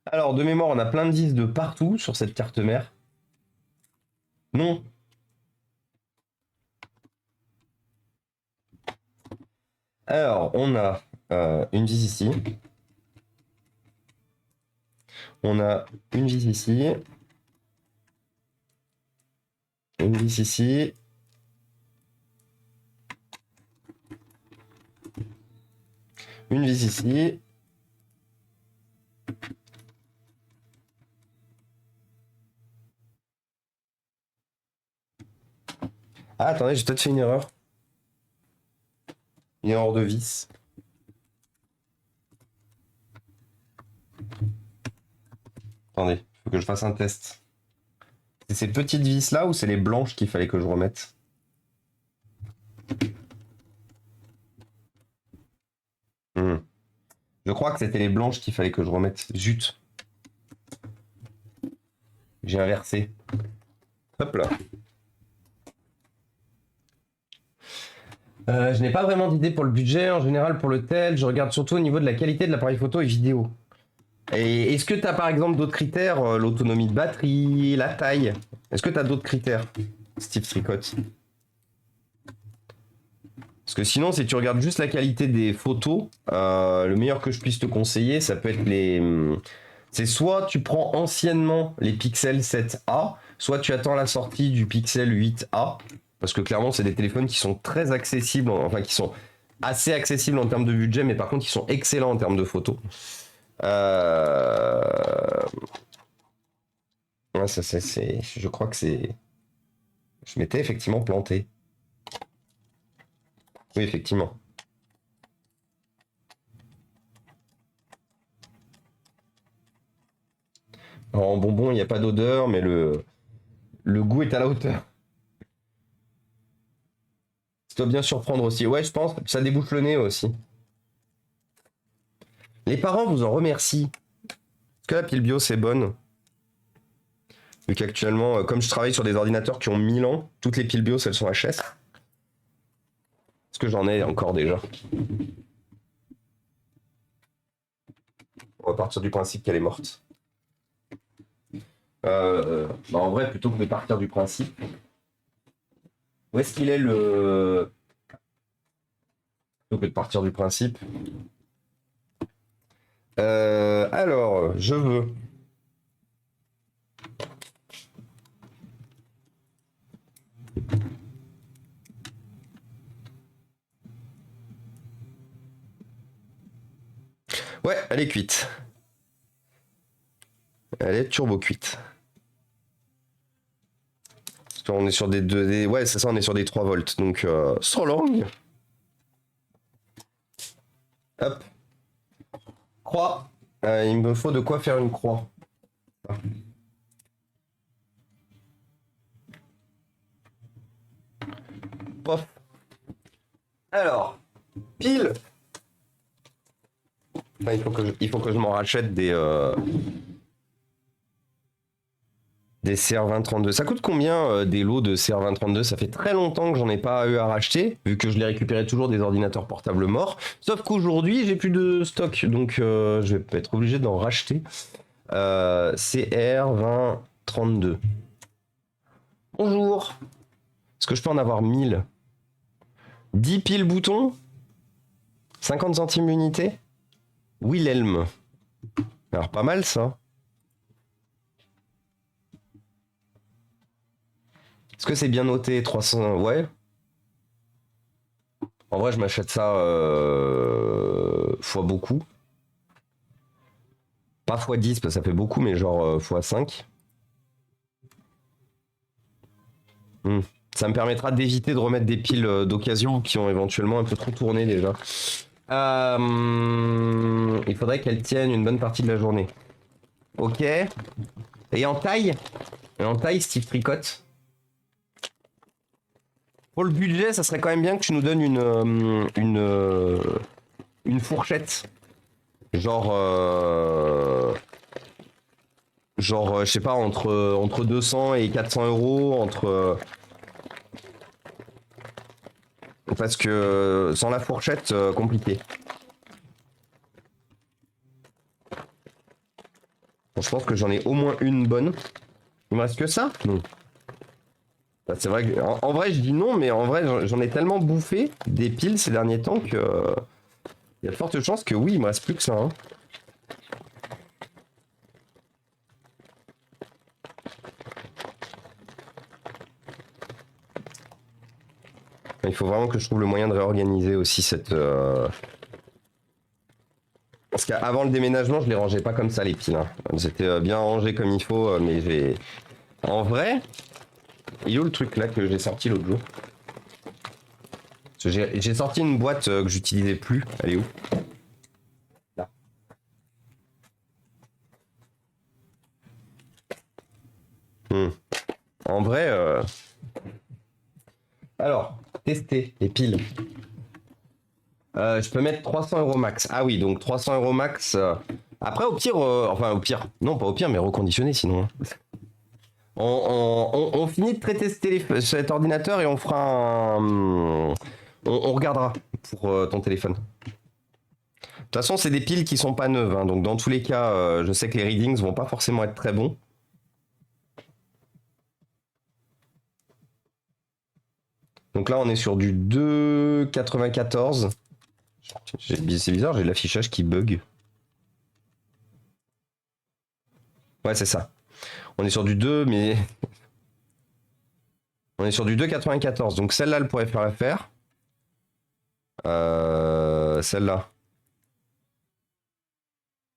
Alors, de mémoire, on a plein de disques de partout sur cette carte mère. Non. Alors, on a une vis ici. On a une vis ici. Une vis ici. Une vis ici. Ah, attendez, j'ai peut-être fait une erreur. Une erreur de vis. Attendez, faut que je fasse un test. C'est ces petites vis là ou c'est les blanches qu'il fallait que je remette? Je crois que c'était les blanches qu'il fallait que je remette. Zut. J'ai inversé. Hop là. Je n'ai pas vraiment d'idée pour le budget. En général, pour le tel, je regarde surtout au niveau de la qualité de l'appareil photo et vidéo. Et est-ce que tu as par exemple d'autres critères? L'autonomie de batterie, la taille? Est-ce que tu as d'autres critères, Steve Tricotte? Parce que sinon, si tu regardes juste la qualité des photos, le meilleur que je puisse te conseiller, ça peut être les... C'est soit tu prends anciennement les Pixel 7a, soit tu attends la sortie du Pixel 8a, parce que clairement, c'est des téléphones qui sont très accessibles, enfin qui sont assez accessibles en termes de budget, mais par contre, qui sont excellents en termes de photos. Ouais, ça, c'est... Je crois que c'est... Je m'étais effectivement planté. Oui, effectivement. Alors, en bonbon, il n'y a pas d'odeur, mais le goût est à la hauteur. Ça doit bien surprendre aussi. Ouais, je pense. Ça débouche le nez aussi. Les parents vous en remercient. Est-ce que la pile bio, c'est bonne? Vu qu'actuellement, comme je travaille sur des ordinateurs qui ont 1000 ans, toutes les piles bio, elles sont HS. Est-ce que j'en ai encore déjà? On va partir du principe qu'elle est morte. En vrai, plutôt que de partir du principe, où est-ce qu'il est le... Plutôt que de partir du principe. Alors, je veux... Ouais, elle est cuite. Elle est turbo cuite. On est sur des 2D. Ouais, c'est ça, on est sur des 3 volts. Donc, sans langue. Hop. Croix. Il me faut de quoi faire une croix. Pof. Alors, pile. Enfin, il faut que je m'en rachète des CR2032. Ça coûte combien des lots de CR2032? Ça fait très longtemps que j'en ai pas eu à racheter, vu que je les récupérais toujours des ordinateurs portables morts. Sauf qu'aujourd'hui, j'ai plus de stock, donc je vais être obligé d'en racheter. CR2032. Bonjour. Est-ce que je peux en avoir 1000? 10 piles boutons? 50 centimes l'unité? Wilhelm. Alors pas mal ça. Est-ce que c'est bien noté 300? Ouais. En vrai, je m'achète ça fois beaucoup. Pas fois 10 parce que ça fait beaucoup, mais genre fois 5. Ça me permettra d'éviter de remettre des piles d'occasion qui ont éventuellement un peu trop tourné déjà. Il faudrait qu'elles tiennent une bonne partie de la journée. Ok. Et en taille? Steve Tricotte. Pour le budget, ça serait quand même bien que tu nous donnes une fourchette. Genre, je sais pas, entre 200 et 400 euros, parce que sans la fourchette, compliqué. Bon, je pense que j'en ai au moins une bonne. Il me reste que ça? Non. Bah, c'est vrai que, en vrai, je dis non, mais en vrai, j'en ai tellement bouffé des piles ces derniers temps que il y a de fortes chances que oui, il me reste plus que ça. Hein. Il faut vraiment que je trouve le moyen de réorganiser aussi cette... Parce qu'avant le déménagement, je les rangeais pas comme ça, les piles. Hein. Elles étaient bien rangées comme il faut, mais j'ai... En vrai, Il est où le truc là que j'ai sorti l'autre jour? J'ai sorti une boîte que j'utilisais plus. Elle est où? Là. En vrai, alors, tester les piles. Je peux mettre 300 € max. Ah oui, donc 300 € max. Après, au pire, enfin au pire, non pas au pire, mais reconditionné sinon. Hein. On finit de traiter cet ordinateur et on fera un. On regardera pour ton téléphone. De toute façon, c'est des piles qui sont pas neuves, hein, donc dans tous les cas, je sais que les readings vont pas forcément être très bons. Donc là, on est sur du 2,94. C'est bizarre, j'ai l'affichage qui bug. Ouais, c'est ça. On est sur du 2, mais... on est sur du 2,94. Donc celle-là, elle pourrait faire l'affaire. Celle-là.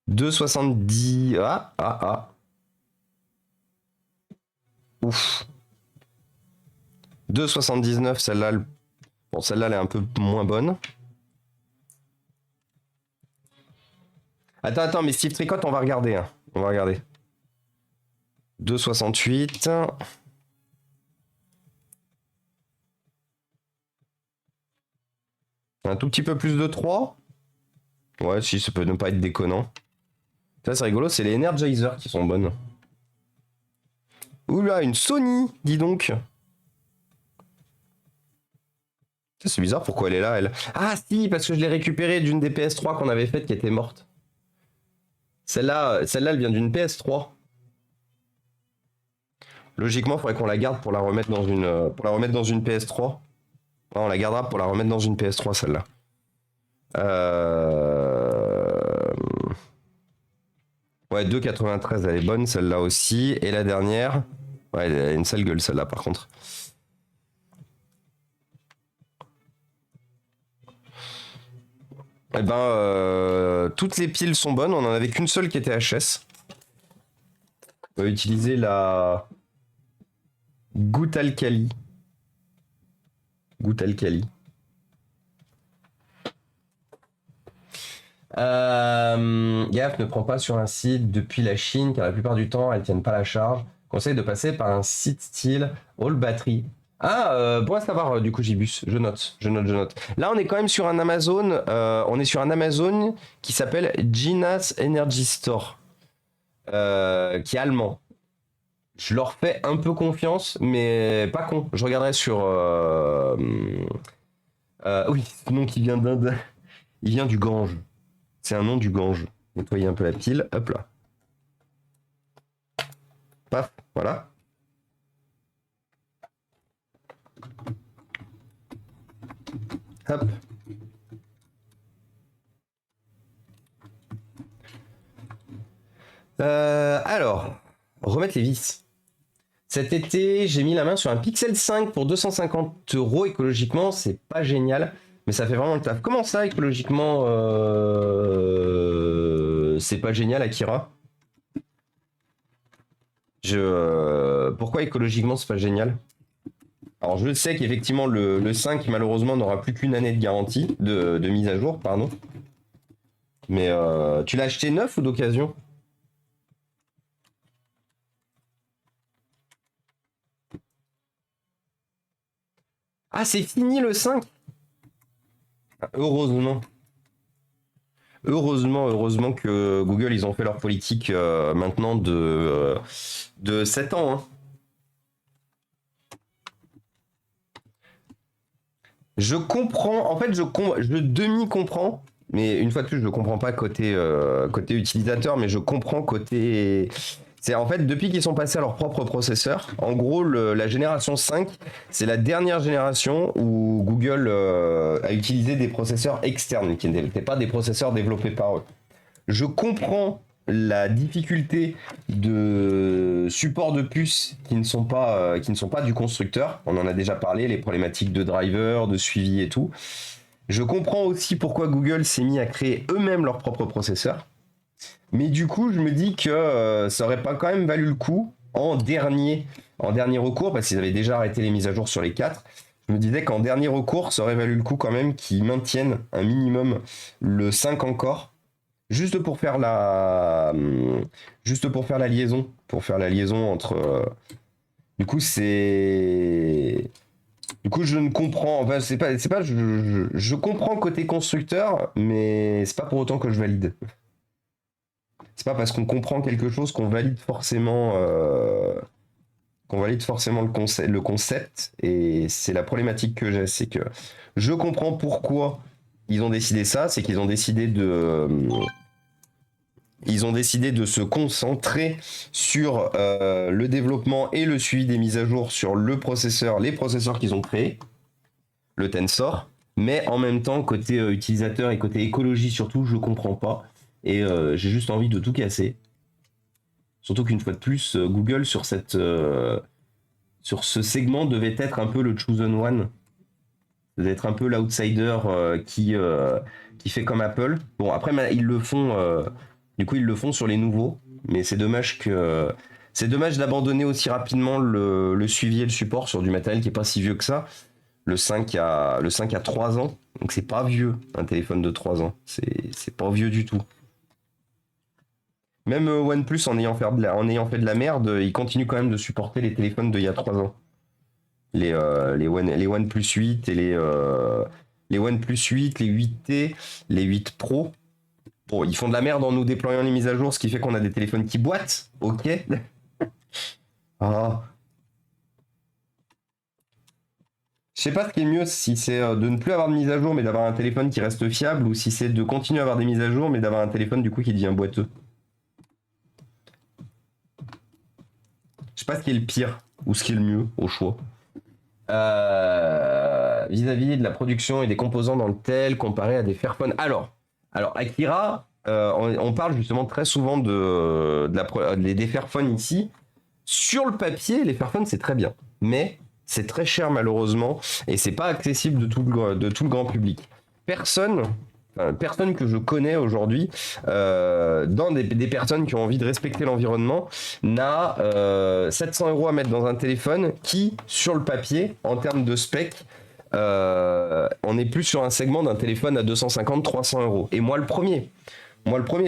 2,70. Ah. Ouf. 2,79, celle-là. Bon, celle-là, elle est un peu moins bonne. Attends, mais Steve Tricotte, on va regarder. Hein. On va regarder. 2,68. Un tout petit peu plus de 3. Ouais, si, ça peut ne pas être déconnant. Ça, c'est rigolo, c'est les Energizer qui sont bonnes. Oula, une Sony, dis donc. C'est bizarre, pourquoi elle est là, elle? Ah si, parce que je l'ai récupérée d'une des PS3 qu'on avait faites qui était morte. Celle-là, elle vient d'une PS3. Logiquement, il faudrait qu'on la garde pour la remettre dans une, PS3. Non, on la gardera pour la remettre dans une PS3, celle-là. Ouais, 2,93, elle est bonne, celle-là aussi. Et la dernière... Ouais, elle a une sale gueule, celle-là, par contre. Eh ben, toutes les piles sont bonnes. On en avait qu'une seule qui était HS. On va utiliser la goutte alcali. Gaffe, ne prends pas sur un site depuis la Chine car la plupart du temps elles tiennent pas la charge. Conseille de passer par un site style All Battery. Bon à savoir du coup Gibus, je note. Là on est quand même sur un Amazon, qui s'appelle Ginas Energy Store, qui est allemand. Je leur fais un peu confiance, mais pas con. Je regarderai sur... oui, ce nom qui vient d'Inde. Il vient du Gange. C'est un nom du Gange. Nettoyer un peu la pile. Hop là. Paf, voilà. Hop. Alors, remettre les vis. Cet été, j'ai mis la main sur un Pixel 5 pour 250 € écologiquement. C'est pas génial, mais ça fait vraiment le taf. Comment ça, écologiquement, c'est pas génial, Akira? Pourquoi écologiquement, c'est pas génial? Alors, je sais qu'effectivement, le 5, malheureusement, n'aura plus qu'une année de garantie, de mise à jour, pardon. Mais tu l'as acheté neuf ou d'occasion? Ah, c'est fini le 5? Heureusement. Heureusement que Google, ils ont fait leur politique maintenant de 7 ans. Hein. Je comprends, en fait, je demi-comprends, mais une fois de plus, je ne comprends pas côté utilisateur, mais je comprends côté... C'est en fait, depuis qu'ils sont passés à leur propre processeur, en gros, la génération 5, c'est la dernière génération où Google a utilisé des processeurs externes, qui n'étaient pas des processeurs développés par eux. Je comprends la difficulté de support de puces qui ne sont pas du constructeur. On en a déjà parlé, les problématiques de driver, de suivi et tout. Je comprends aussi pourquoi Google s'est mis à créer eux-mêmes leur propre processeur. Mais du coup, je me dis que ça aurait pas quand même valu le coup en dernier recours, parce qu'ils avaient déjà arrêté les mises à jour sur les 4. Je me disais qu'en dernier recours, ça aurait valu le coup quand même qu'ils maintiennent un minimum le 5 encore, juste pour faire la, liaison, entre. Du coup, je ne comprends. Enfin, c'est pas. Je comprends côté constructeur, mais c'est pas pour autant que je valide. C'est pas parce qu'on comprend quelque chose qu'on valide forcément. Le concept, et c'est la problématique que j'ai, c'est que je comprends pourquoi ils ont décidé ça, c'est qu'ils ont décidé de se concentrer sur le développement et le suivi des mises à jour sur les processeurs qu'ils ont créés, le Tensor, mais en même temps côté utilisateur et côté écologie surtout, je comprends pas, et j'ai juste envie de tout casser. Surtout qu'une fois de plus, Google sur ce segment devait être un peu le chosen one, devait être un peu l'outsider qui fait comme Apple. Bon, après ils le font, du coup ils le font sur les nouveaux, mais c'est dommage d'abandonner aussi rapidement le suivi et le support sur du matériel qui est pas si vieux que ça. Le 5 a 3 ans, donc c'est pas vieux un téléphone de 3 ans, c'est pas vieux du tout. Même OnePlus, en ayant fait de la merde, il continue quand même de supporter les téléphones d'il y a 3 ans. Les OnePlus 8 et les OnePlus 8, les 8T, les 8 Pro. Bon, ils font de la merde en nous déployant les mises à jour, ce qui fait qu'on a des téléphones qui boitent. Ok. Ah. Je sais pas ce qui est mieux, si c'est de ne plus avoir de mise à jour mais d'avoir un téléphone qui reste fiable, ou si c'est de continuer à avoir des mises à jour mais d'avoir un téléphone du coup qui devient boiteux. Je sais pas ce qui est le pire ou ce qui est le mieux au choix. Vis-à-vis de la production et des composants dans le tel comparé à des Fairphone. Alors Akira, on parle justement très souvent des Fairphone ici. Sur le papier, les Fairphone c'est très bien, mais c'est très cher malheureusement et c'est pas accessible de tout le grand public. Personne que je connais aujourd'hui, dans des personnes qui ont envie de respecter l'environnement, n'a 700 € à mettre dans un téléphone qui, sur le papier, en termes de spec, on est plus sur un segment d'un téléphone à 250-300 €. Et moi le premier,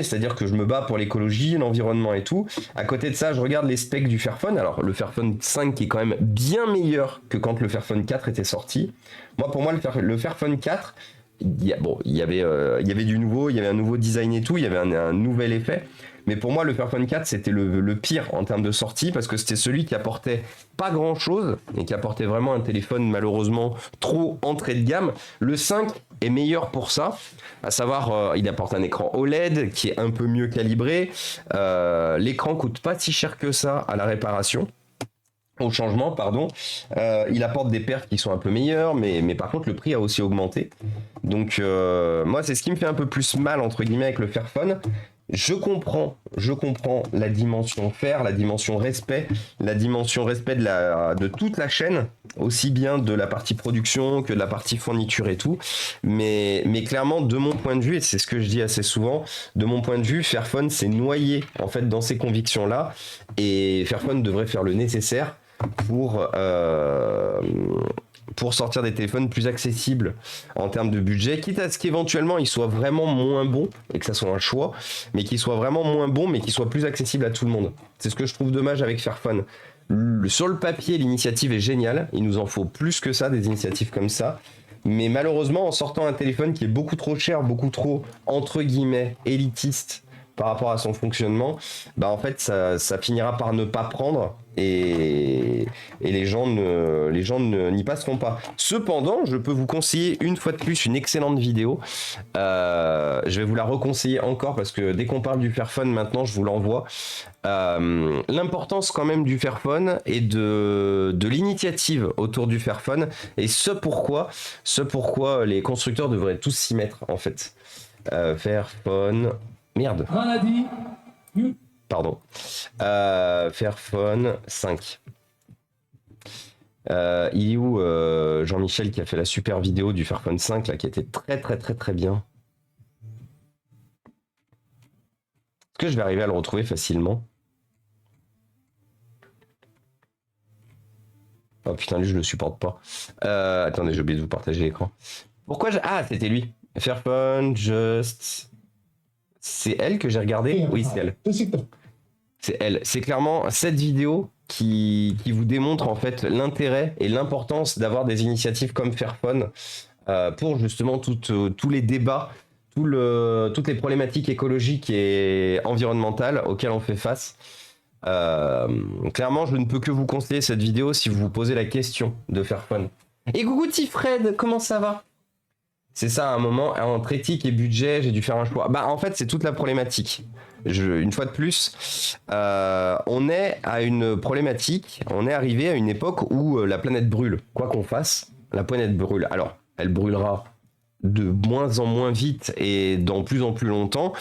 c'est-à-dire que je me bats pour l'écologie, l'environnement et tout. À côté de ça, je regarde les specs du Fairphone. Alors, le Fairphone 5 qui est quand même bien meilleur que quand le Fairphone 4 était sorti. Pour moi, le Fairphone 4, il y avait du nouveau, il y avait un nouveau design et tout, il y avait un nouvel effet. Mais pour moi, le Fairphone 4, c'était le pire en termes de sortie, parce que c'était celui qui apportait pas grand chose et qui apportait vraiment un téléphone malheureusement trop entrée de gamme. Le 5 est meilleur pour ça, à savoir il apporte un écran OLED qui est un peu mieux calibré. L'écran coûte pas si cher que ça à la réparation. Au changement, pardon. Il apporte des perfs qui sont un peu meilleurs, mais par contre le prix a aussi augmenté. Donc moi c'est ce qui me fait un peu plus mal entre guillemets avec le Fairphone. Je comprends la dimension faire, la dimension respect de toute la chaîne, aussi bien de la partie production que de la partie fourniture et tout. Mais clairement, de mon point de vue, et c'est ce que je dis assez souvent, de mon point de vue, Fairphone s'est noyé en fait dans ces convictions-là, et Fairphone devrait faire le nécessaire pour sortir des téléphones plus accessibles en termes de budget, quitte à ce qu'éventuellement ils soient vraiment moins bons, et que ça soit un choix, mais qu'ils soient vraiment moins bons, mais qu'ils soient plus accessibles à tout le monde. C'est ce que je trouve dommage avec Fairphone. Sur le papier, l'initiative est géniale, il nous en faut plus que ça, des initiatives comme ça, mais malheureusement, en sortant un téléphone qui est beaucoup trop cher, beaucoup trop, entre guillemets, élitiste par rapport à son fonctionnement, en fait ça finira par ne pas prendre, et les gens n'y passeront pas. Cependant, je peux vous conseiller une fois de plus une excellente vidéo. Je vais vous la reconseiller encore, parce que dès qu'on parle du Fairphone maintenant, je vous l'envoie. L'importance quand même du Fairphone et de l'initiative autour du Fairphone, et ce pourquoi les constructeurs devraient tous s'y mettre en fait. Fairphone, merde. Pardon. Fairphone 5. Il est où Jean-Michel qui a fait la super vidéo du Fairphone 5 là, qui était très très très très bien. Est-ce que je vais arriver à le retrouver facilement? Oh putain, lui, je le supporte pas. Attendez, j'ai oublié de vous partager l'écran. Pourquoi Ah, c'était lui. Fairphone, Just. C'est elle que j'ai regardé. Oui, c'est elle. C'est elle. C'est clairement cette vidéo qui vous démontre en fait l'intérêt et l'importance d'avoir des initiatives comme Fairphone pour justement tous les débats, toutes les problématiques écologiques et environnementales auxquelles on fait face. Clairement, je ne peux que vous conseiller cette vidéo si vous vous posez la question de Fairphone. Et coucou Fred, comment ça va? C'est ça, à un moment, entre éthique et budget, j'ai dû faire un choix. Bah, en fait, c'est toute la problématique. Une fois de plus, on est à une problématique, on est arrivé à une époque où la planète brûle. Quoi qu'on fasse, la planète brûle. Alors, elle brûlera de moins en moins vite et dans plus en plus longtemps.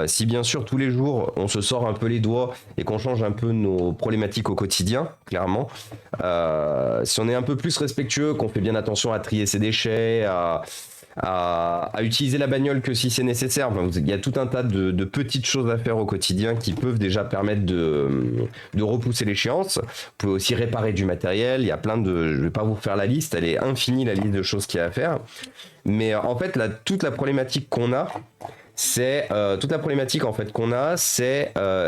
Si bien sûr tous les jours on se sort un peu les doigts et qu'on change un peu nos problématiques au quotidien, clairement, si on est un peu plus respectueux, qu'on fait bien attention à trier ses déchets, à utiliser la bagnole que si c'est nécessaire. Enfin, il y a tout un tas de petites choses à faire au quotidien qui peuvent déjà permettre de repousser l'échéance. Vous pouvez aussi réparer du matériel. Il y a plein de... Je ne vais pas vous faire la liste, elle est infinie la liste de choses qu'il y a à faire. Mais en fait, toute la problématique qu'on a, c'est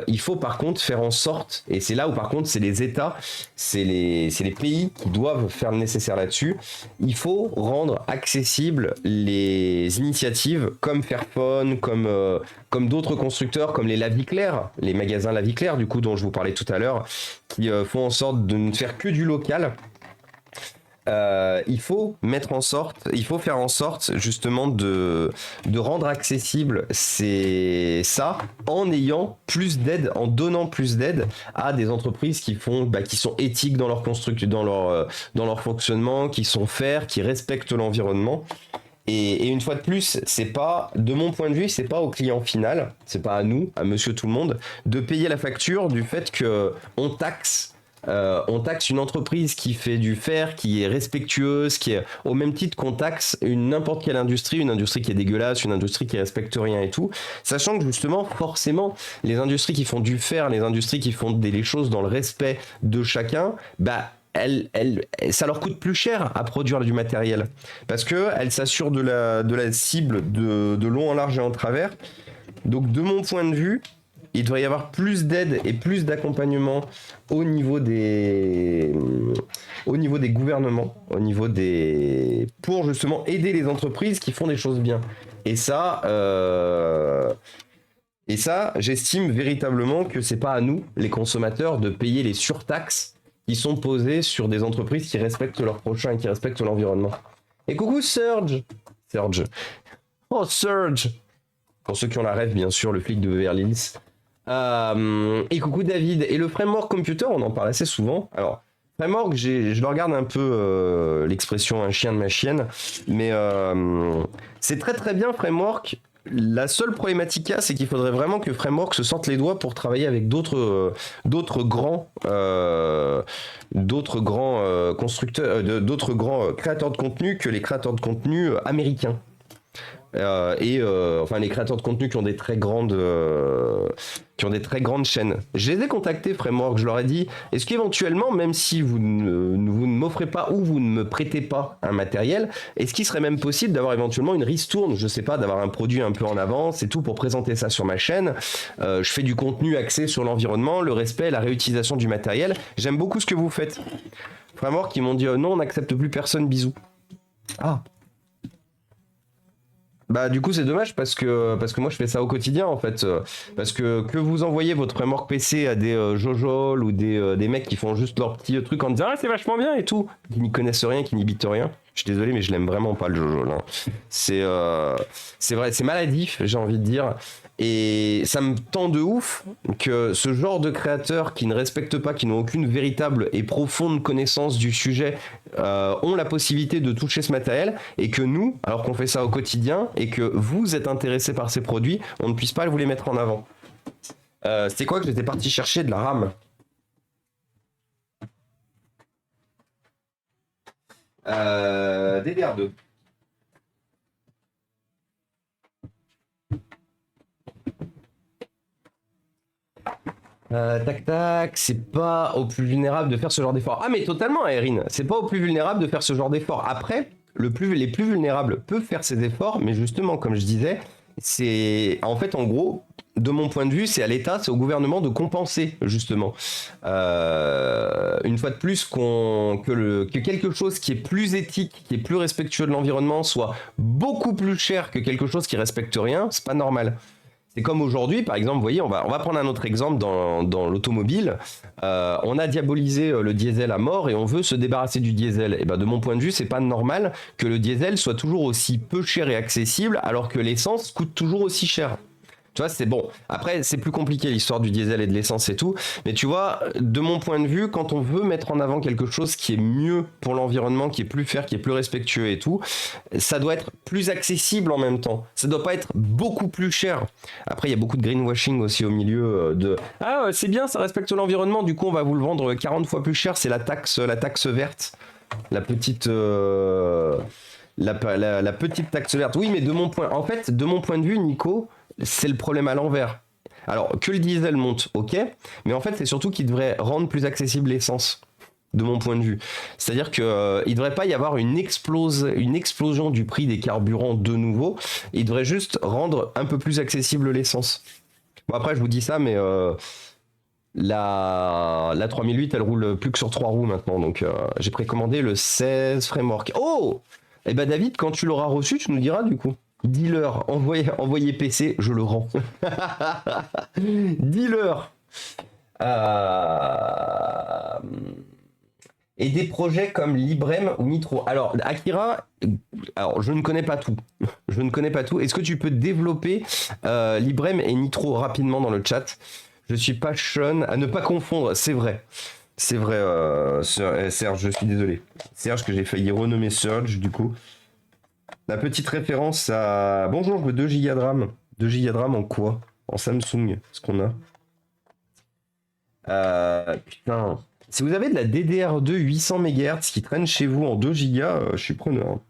il faut par contre faire en sorte, et c'est là où par contre c'est les États, c'est les pays qui doivent faire le nécessaire là-dessus. Il faut rendre accessibles les initiatives comme Fairphone, comme d'autres constructeurs, comme les La Vie Claire, les magasins La Vie Claire, du coup dont je vous parlais tout à l'heure, qui font en sorte de ne faire que du local. Il faut faire en sorte justement de rendre accessible ça en ayant plus d'aide, en donnant plus d'aide à des entreprises qui sont éthiques dans leur construction, dans leur fonctionnement, qui sont faires, qui respectent l'environnement. Et une fois de plus, c'est pas, de mon point de vue, c'est pas au client final, c'est pas à nous, à monsieur tout le monde, de payer la facture du fait que on taxe une entreprise qui fait du fer, qui est respectueuse, qui est au même titre qu'on taxe n'importe quelle industrie, une industrie qui est dégueulasse, une industrie qui respecte rien et tout, sachant que justement, forcément, les industries qui font du fer, les industries qui font les choses dans le respect de chacun, bah ça leur coûte plus cher à produire du matériel parce que elles s'assurent de la cible de long en large et en travers. Donc de mon point de vue, il devrait y avoir plus d'aide et plus d'accompagnement au niveau des gouvernements, pour justement aider les entreprises qui font des choses bien. Et ça, j'estime véritablement que c'est pas à nous, les consommateurs, de payer les surtaxes qui sont posées sur des entreprises qui respectent leurs prochains et qui respectent l'environnement. Et coucou Surge. Oh Surge. Pour ceux qui ont la rêve, bien sûr, le flic de Beverly Hills. Et coucou David. Et le framework computer, on en parle assez souvent. Alors, framework, je le regarde un peu l'expression un chien de ma chienne, mais c'est très très bien framework. La seule problématique qu'il y a, c'est qu'il faudrait vraiment que framework se sorte les doigts pour travailler avec d'autres grands constructeurs, d'autres grands créateurs de contenu que les créateurs de contenu américains. Enfin les créateurs de contenu qui ont des très grandes chaînes. Je les ai contactés Framework, je leur ai dit est-ce qu'éventuellement, même si vous ne m'offrez pas ou vous ne me prêtez pas un matériel, est-ce qu'il serait même possible d'avoir éventuellement une ristourne, je sais pas, d'avoir un produit un peu en avance et tout pour présenter ça sur ma chaîne. Je fais du contenu axé sur l'environnement, le respect, la réutilisation du matériel. J'aime beaucoup ce que vous faites. Framework, ils m'ont dit non, on n'accepte plus personne, bisous. Ah. Bah du coup c'est dommage parce que moi je fais ça au quotidien en fait, parce que vous envoyez votre framework PC à des jojol ou des mecs qui font juste leur petit truc en disant ah c'est vachement bien et tout, qui n'y connaissent rien, qui n'y bitent rien. Je suis désolé mais je l'aime vraiment pas le jojol. Hein. C'est vrai, c'est maladif j'ai envie de dire. Et ça me tend de ouf que ce genre de créateurs qui ne respectent pas, qui n'ont aucune véritable et profonde connaissance du sujet, ont la possibilité de toucher ce matériel et que nous, alors qu'on fait ça au quotidien et que vous êtes intéressés par ces produits, on ne puisse pas vous les mettre en avant. C'était quoi que j'étais parti chercher de la RAM DDR2. Tac tac, c'est pas aux plus vulnérables de faire ce genre d'effort. Ah mais totalement, Erin, c'est pas aux plus vulnérables de faire ce genre d'effort. Après, les plus vulnérables peuvent faire ces efforts, mais justement, comme je disais, c'est en fait en gros, de mon point de vue, c'est à l'État, c'est au gouvernement de compenser justement. Une fois de plus, que quelque chose qui est plus éthique, qui est plus respectueux de l'environnement, soit beaucoup plus cher que quelque chose qui respecte rien, c'est pas normal. C'est comme aujourd'hui, par exemple, vous voyez, on va prendre un autre exemple dans l'automobile. On a diabolisé le diesel à mort et on veut se débarrasser du diesel. Et ben, de mon point de vue, c'est pas normal que le diesel soit toujours aussi peu cher et accessible alors que l'essence coûte toujours aussi cher. Tu vois, c'est bon. Après, c'est plus compliqué l'histoire du diesel et de l'essence et tout. Mais tu vois, de mon point de vue, quand on veut mettre en avant quelque chose qui est mieux pour l'environnement, qui est plus fair, qui est plus respectueux et tout, ça doit être plus accessible en même temps. Ça doit pas être beaucoup plus cher. Après, il y a beaucoup de greenwashing aussi au milieu de ah, c'est bien, ça respecte l'environnement, du coup, on va vous le vendre 40 fois plus cher. C'est la taxe verte. La petite. La petite taxe verte. Oui, mais en fait, de mon point de vue, Nico, c'est le problème à l'envers. Alors, que le diesel monte, ok, mais en fait, c'est surtout qu'il devrait rendre plus accessible l'essence, de mon point de vue. C'est-à-dire qu'il ne devrait pas y avoir une explosion du prix des carburants de nouveau, il devrait juste rendre un peu plus accessible l'essence. Bon, après, je vous dis ça, mais la 3008, elle roule plus que sur 3 roues maintenant, donc j'ai précommandé le 16 Framework. Oh! Eh ben David, quand tu l'auras reçu, tu nous diras du coup. Dis-leur, envoyez PC, je le rends. Dis-leur. Euh, Et des projets comme Librem ou Nitro. Alors, Akira, je ne connais pas tout. Je ne connais pas tout. Est-ce que tu peux développer Librem et Nitro rapidement dans le chat? Je suis pas Sean, à ne pas confondre, c'est vrai. C'est vrai, Serge, je suis désolé. Serge, que j'ai failli renommer Serge, du coup. La petite référence à... Bonjour, je veux 2 Go de RAM. 2 Go de RAM en quoi? En Samsung, ce qu'on a. Putain. Si vous avez de la DDR2 800 MHz qui traîne chez vous en 2 Go, je suis preneur.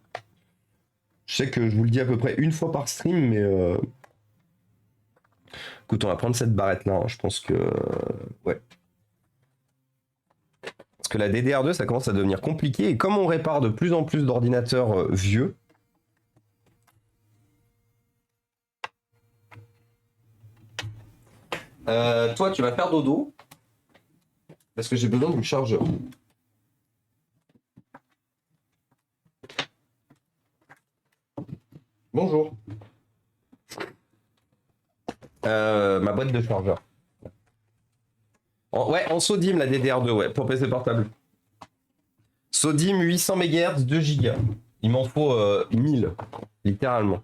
Je sais que je vous le dis à peu près une fois par stream, mais... Écoute, on va prendre cette barrette-là, hein. Je pense que... Ouais. Parce que la DDR2, ça commence à devenir compliqué. Et comme on répare de plus en plus d'ordinateurs vieux... toi, tu vas faire dodo. Parce que j'ai besoin d'une chargeur. Bonjour. Ma boîte de chargeur. En SODIMM, la DDR2, ouais, pour PC portable. SODIMM 800 MHz, 2 Go. Il m'en faut 1000, littéralement.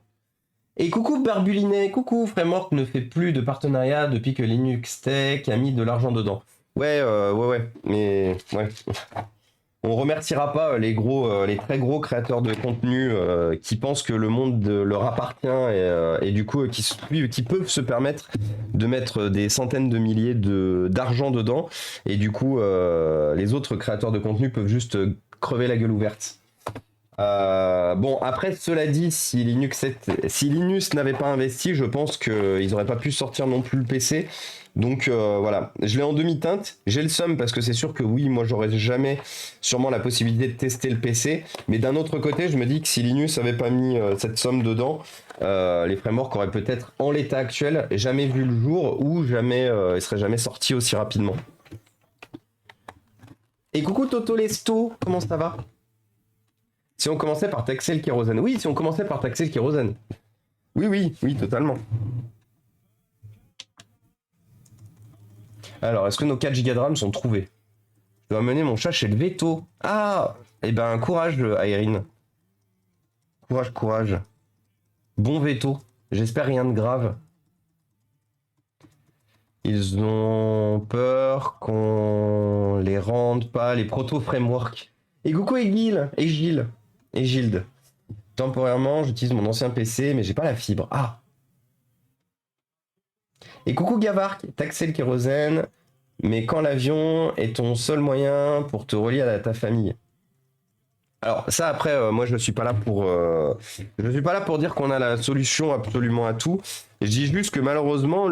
Et coucou Barbulinet, coucou, Framework ne fait plus de partenariat depuis que Linux Tech a mis de l'argent dedans. Ouais, mais ouais. On remerciera pas les très gros créateurs de contenu qui pensent que le monde leur appartient et du coup qui peuvent se permettre de mettre des centaines de milliers d'argent dedans et du coup les autres créateurs de contenu peuvent juste crever la gueule ouverte. Bon, après, cela dit, si Linus n'avait pas investi, je pense qu'ils n'auraient pas pu sortir non plus le PC. Donc voilà, je l'ai en demi-teinte. J'ai le seum parce que c'est sûr que oui, moi j'aurais jamais sûrement la possibilité de tester le PC. Mais d'un autre côté, je me dis que si Linus avait pas mis cette somme dedans, les frameworks auraient peut-être, en l'état actuel, jamais vu le jour ou jamais, ils seraient jamais sortis aussi rapidement. Et coucou Toto Lesto, comment ça va? Si on commençait par taxer le kérosène. Oui, si on commençait par taxer le kérosène. Oui, totalement. Alors, est-ce que nos 4 Go de RAM sont trouvés? Je dois mener mon chat chez le veto. Ah! Eh ben, courage, Aérine. Courage. Bon veto. J'espère rien de grave. Ils ont peur qu'on les rende pas les proto-frameworks. Et coucou Gilles. Et Gilde. Temporairement, j'utilise mon ancien PC, mais j'ai pas la fibre. Ah! Et coucou Gavark, taxer le kérosène, mais quand l'avion est ton seul moyen pour te relier à ta famille. Alors ça après, moi je ne suis pas là pour, je suis pas là pour dire qu'on a la solution absolument à tout. Je dis juste que malheureusement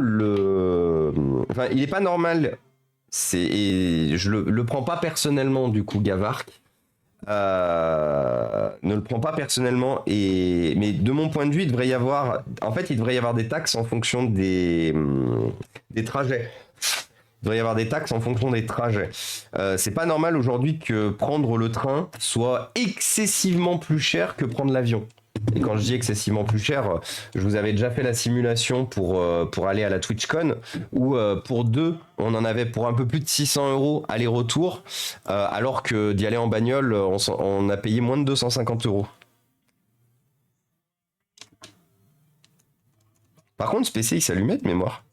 enfin il est pas normal. Et je le prends pas personnellement du coup Gavark. Ne le prends pas personnellement mais de mon point de vue il devrait y avoir, en fait il devrait y avoir des taxes en fonction des trajets. Il devrait y avoir des taxes en fonction des trajets. C'est pas normal aujourd'hui que prendre le train soit excessivement plus cher que prendre l'avion. Et quand je dis excessivement plus cher, je vous avais déjà fait la simulation pour aller à la TwitchCon, où pour deux, on en avait pour un peu plus de 600 euros aller-retour, alors que d'y aller en bagnole, on a payé moins de 250 euros. Par contre, ce PC, il s'allumait de mémoire.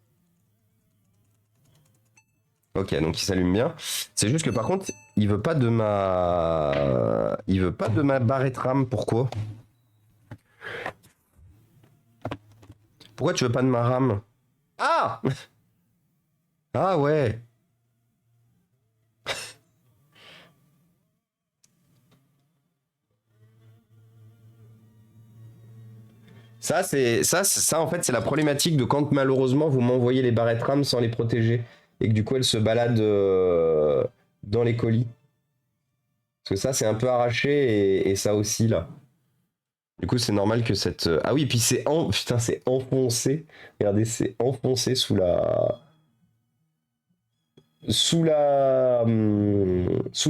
Ok, donc il s'allume bien. C'est juste que par contre, il veut pas de ma... Il veut pas de ma barrette RAM, pourquoi? Pourquoi tu veux pas de ma RAM? Ah! Ah ouais. Ça en fait, c'est la problématique de quand malheureusement vous m'envoyez les barrettes RAM sans les protéger et que du coup elles se baladent dans les colis. Parce que ça, c'est un peu arraché et ça aussi là. Du coup, c'est normal que cette. Ah oui, puis putain, c'est enfoncé. Regardez, c'est enfoncé sous la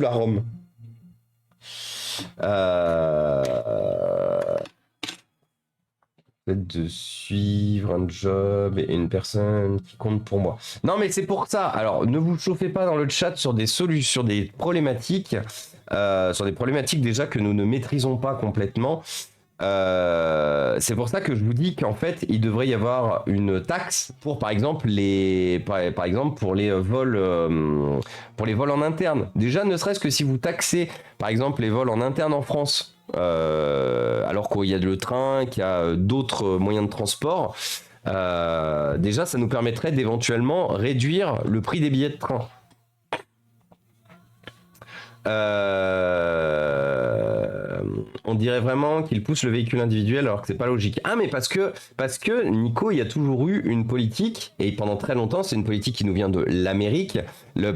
Rome. De suivre un job et une personne qui compte pour moi. Non, mais c'est pour ça. Alors, ne vous chauffez pas dans le chat sur des solutions, sur des problématiques, déjà que nous ne maîtrisons pas complètement. C'est pour ça que je vous dis qu'en fait, il devrait y avoir une taxe pour, par exemple, pour les vols en interne. Déjà, ne serait-ce que si vous taxez, par exemple, les vols en interne en France. Alors qu'il y a le train, qu'il y a d'autres moyens de transport, déjà ça nous permettrait d'éventuellement réduire le prix des billets de train. On dirait vraiment qu'il pousse le véhicule individuel alors que c'est pas logique. Ah mais parce que Nico, il y a toujours eu une politique, et pendant très longtemps c'est une politique qui nous vient de l'Amérique, la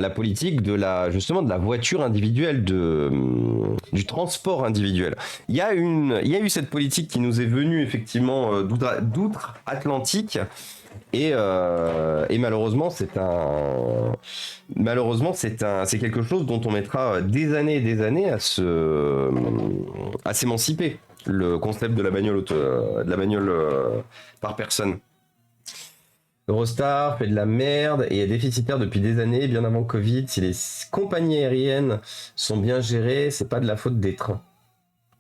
politique justement de la voiture individuelle, du transport individuel. Il y a eu cette politique qui nous est venue effectivement d'outre-Atlantique. Et malheureusement, c'est quelque chose dont on mettra des années et des années à s'émanciper. Le concept de la bagnole par personne. Eurostar fait de la merde et est déficitaire depuis des années, bien avant Covid. Si les compagnies aériennes sont bien gérées, c'est pas de la faute des trains.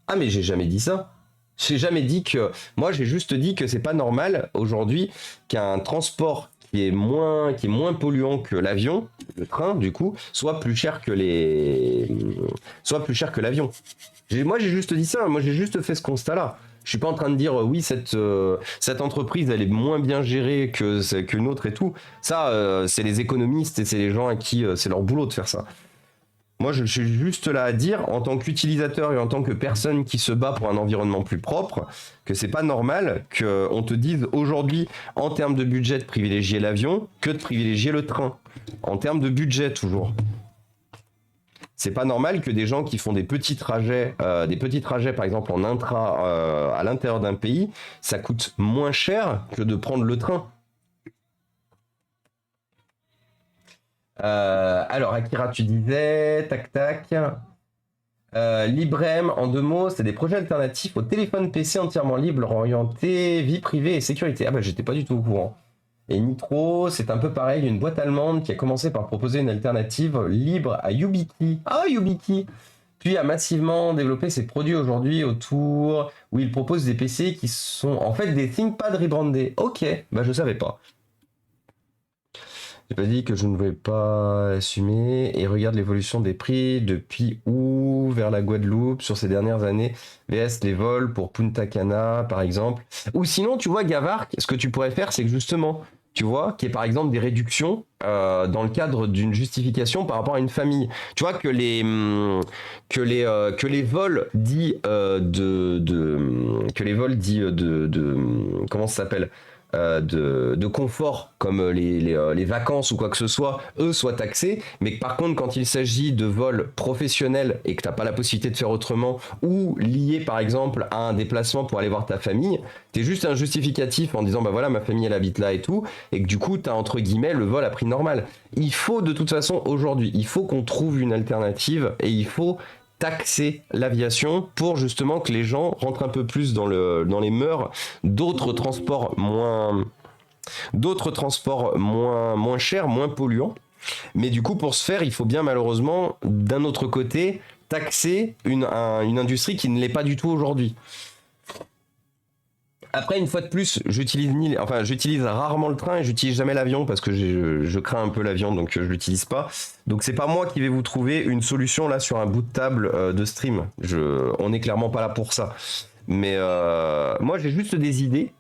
Ah mais j'ai jamais dit ça. J'ai jamais dit que... Moi, j'ai juste dit que c'est pas normal aujourd'hui qu'un transport qui est moins polluant que l'avion, le train, du coup, soit plus cher que l'avion. Moi, j'ai juste dit ça. Moi, j'ai juste fait ce constat-là. Je suis pas en train de dire oui, cette entreprise, elle est moins bien gérée qu'une autre et tout. Ça, c'est les économistes et c'est les gens à qui c'est leur boulot de faire ça. Moi, je suis juste là à dire, en tant qu'utilisateur et en tant que personne qui se bat pour un environnement plus propre, que c'est pas normal qu'on te dise aujourd'hui, en termes de budget, de privilégier l'avion que de privilégier le train. En termes de budget, toujours. C'est pas normal que des gens qui font des petits trajets par exemple en intra à l'intérieur d'un pays, ça coûte moins cher que de prendre le train. Alors, Akira, tu disais, tac. Librem, en 2 mots, c'est des projets alternatifs au téléphone PC entièrement libre, orienté vie privée et sécurité. Ah bah j'étais pas du tout au courant. Et Nitro, c'est un peu pareil, une boîte allemande qui a commencé par proposer une alternative libre à YubiKey. Ah, YubiKey! Puis a massivement développé ses produits aujourd'hui autour, où il propose des PC qui sont en fait des ThinkPad rebrandés. Ok, bah je savais pas. J'ai pas dit que je ne voulais pas assumer, et regarde l'évolution des prix depuis où vers la Guadeloupe sur ces dernières années, VS les vols pour Punta Cana par exemple. Ou sinon, tu vois, Gavark, ce que tu pourrais faire, c'est que justement, tu vois, qui est par exemple des réductions dans le cadre d'une justification par rapport à une famille. Tu vois que les vols dits comment ça s'appelle, de confort comme les vacances ou quoi que ce soit, eux soient taxés, mais que par contre quand il s'agit de vols professionnels et que t'as pas la possibilité de faire autrement ou lié par exemple à un déplacement pour aller voir ta famille, t'es juste un justificatif en disant bah voilà ma famille elle habite là et tout, et que du coup t'as entre guillemets le vol à prix normal. Il faut de toute façon aujourd'hui, il faut qu'on trouve une alternative et il faut taxer l'aviation pour justement que les gens rentrent un peu plus dans les mœurs d'autres transports moins chers, moins polluants. Mais du coup, pour ce faire, il faut bien malheureusement, d'un autre côté, taxer une industrie qui ne l'est pas du tout aujourd'hui. Après, une fois de plus, j'utilise rarement le train et j'utilise jamais l'avion parce que je crains un peu l'avion, donc je l'utilise pas. Donc c'est pas moi qui vais vous trouver une solution là sur un bout de table de stream. On n'est clairement pas là pour ça. Mais moi, j'ai juste des idées.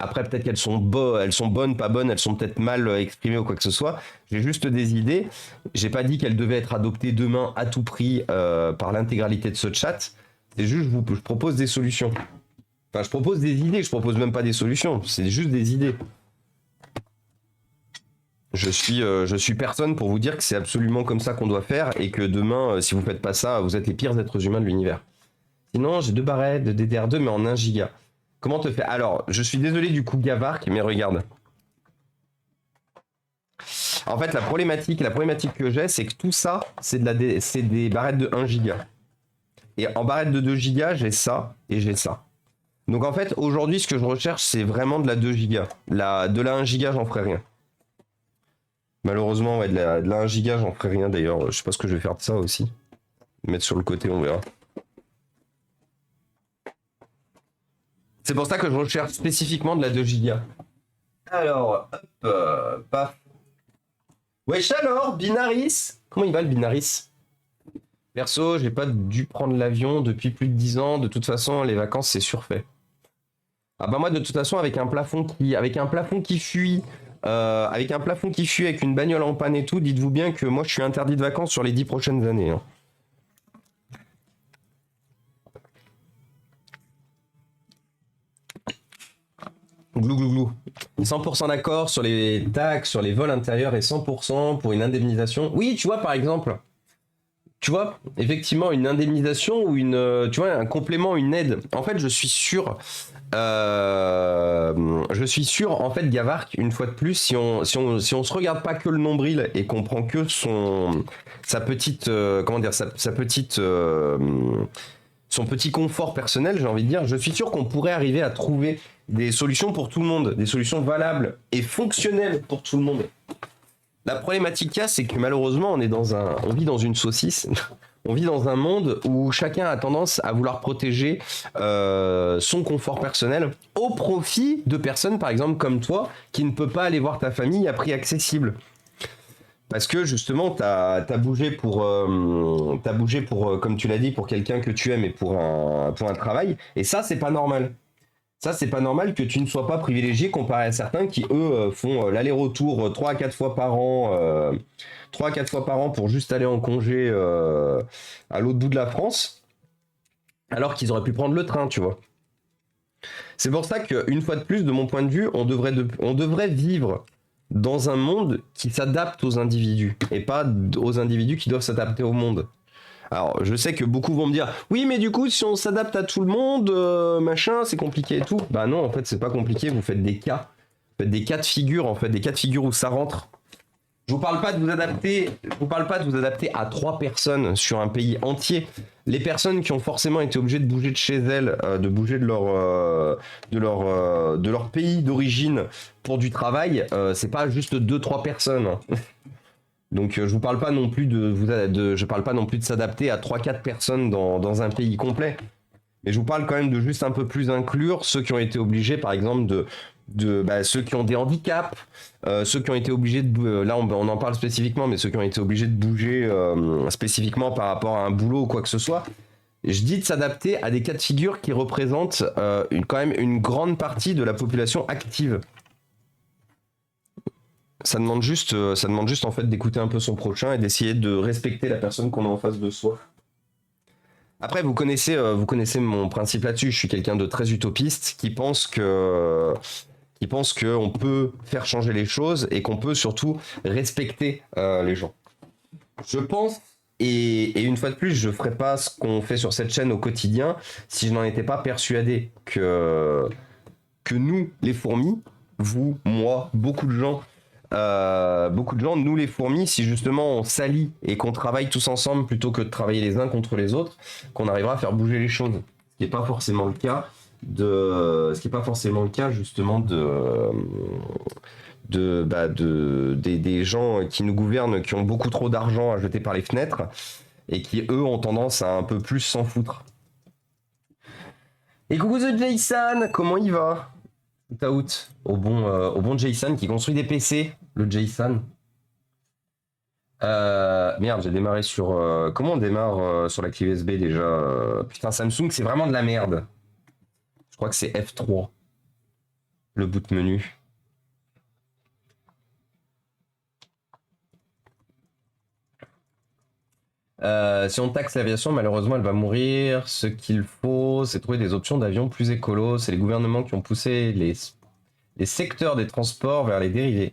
Après, peut-être qu'elles sont bonnes, pas bonnes, elles sont peut-être mal exprimées ou quoi que ce soit. J'ai juste des idées. J'ai pas dit qu'elles devaient être adoptées demain à tout prix par l'intégralité de ce chat. C'est juste, je propose des solutions. Enfin, je propose des idées, je propose même pas des solutions, c'est juste des idées. Je suis personne pour vous dire que c'est absolument comme ça qu'on doit faire et que demain, si vous faites pas ça, vous êtes les pires êtres humains de l'univers. Sinon, j'ai 2 barrettes de DDR2 mais en 1 giga. Comment te faire? Alors, je suis désolé du coup Gavark, mais regarde. En fait, la problématique que j'ai, c'est que tout ça, c'est des barrettes de 1 giga. Et en barrette de 2 gigas, j'ai ça et j'ai ça. Donc en fait, aujourd'hui, ce que je recherche, c'est vraiment de la 2 gigas. De la 1 giga, j'en ferai rien. Malheureusement, ouais, de la 1 giga, j'en ferai rien d'ailleurs. Je sais pas ce que je vais faire de ça aussi. Mettre sur le côté, on verra. C'est pour ça que je recherche spécifiquement de la 2 gigas. Alors, hop, paf. Wesh alors, Binaris. Comment il va le Binaris? Perso, j'ai pas dû prendre l'avion depuis plus de 10 ans. De toute façon, les vacances, c'est surfait. Ah bah moi de toute façon avec un plafond qui fuit avec une bagnole en panne et tout, dites-vous bien que moi je suis interdit de vacances sur les 10 prochaines années. Hein. Glou glou glou. 100% d'accord sur les taxes, sur les vols intérieurs et 100% pour une indemnisation. Oui, tu vois par exemple. Tu vois, effectivement, une indemnisation ou tu vois, un complément, une aide. En fait, je suis sûr, en fait, Gavark, une fois de plus, si on se regarde pas que le nombril et qu'on prend que sa petite, son petit confort personnel, j'ai envie de dire, je suis sûr qu'on pourrait arriver à trouver des solutions pour tout le monde, des solutions valables et fonctionnelles pour tout le monde. La problématique qu'il y a, c'est que malheureusement, on vit dans une saucisse. On vit dans un monde où chacun a tendance à vouloir protéger son confort personnel au profit de personnes, par exemple comme toi, qui ne peut pas aller voir ta famille à prix accessible. Parce que justement, t'as bougé pour, comme tu l'as dit, pour quelqu'un que tu aimes et pour un travail. Et ça, c'est pas normal. Ça, c'est pas normal que tu ne sois pas privilégié comparé à certains qui, eux, font l'aller-retour 3 à 4 fois par an, 3 à 4 fois par an pour juste aller en congé à l'autre bout de la France, alors qu'ils auraient pu prendre le train, tu vois. C'est pour ça qu'une fois de plus, de mon point de vue, on devrait vivre dans un monde qui s'adapte aux individus, et pas aux individus qui doivent s'adapter au monde. Alors, je sais que beaucoup vont me dire « Oui, mais du coup, si on s'adapte à tout le monde, machin, c'est compliqué et tout. » Bah non, en fait, c'est pas compliqué, vous faites des cas. Vous faites des cas de figure, en fait, des cas de figure où ça rentre. Je vous parle pas de vous adapter à 3 personnes sur un pays entier. Les personnes qui ont forcément été obligées de bouger de chez elles, de bouger de leur pays d'origine pour du travail, c'est pas juste 2-3 personnes. Donc je vous parle pas non plus je parle pas non plus de s'adapter à 3-4 personnes dans un pays complet. Mais je vous parle quand même de juste un peu plus inclure ceux qui ont été obligés, par exemple, ceux qui ont des handicaps, ceux qui ont été obligés là on en parle spécifiquement, mais ceux qui ont été obligés de bouger spécifiquement par rapport à un boulot ou quoi que ce soit. Je dis de s'adapter à des cas de figure qui représentent quand même une grande partie de la population active. Ça demande juste en fait d'écouter un peu son prochain et d'essayer de respecter la personne qu'on a en face de soi. Après, vous connaissez mon principe là-dessus. Je suis quelqu'un de très utopiste qui pense qu'on peut faire changer les choses et qu'on peut surtout respecter les gens. Je pense, et une fois de plus, je ferais pas ce qu'on fait sur cette chaîne au quotidien si je n'en étais pas persuadé que nous, les fourmis, vous, moi, beaucoup de gens, nous les fourmis, si justement on s'allie et qu'on travaille tous ensemble plutôt que de travailler les uns contre les autres, qu'on arrivera à faire bouger les choses. Ce qui n'est pas forcément le cas justement des gens qui nous gouvernent, qui ont beaucoup trop d'argent à jeter par les fenêtres et qui eux ont tendance à un peu plus s'en foutre. Et coucou The Jason, comment il va? Out au bon Jason qui construit des PC, le Jason. Merde, j'ai démarré sur. Comment on démarre sur la clé USB déjà? Putain, Samsung, c'est vraiment de la merde. Je crois que c'est F3, le boot menu. Si on taxe l'aviation, malheureusement, elle va mourir. Ce qu'il faut, c'est trouver des options d'avions plus écolos. C'est les gouvernements qui ont poussé les secteurs des transports vers les dérivés.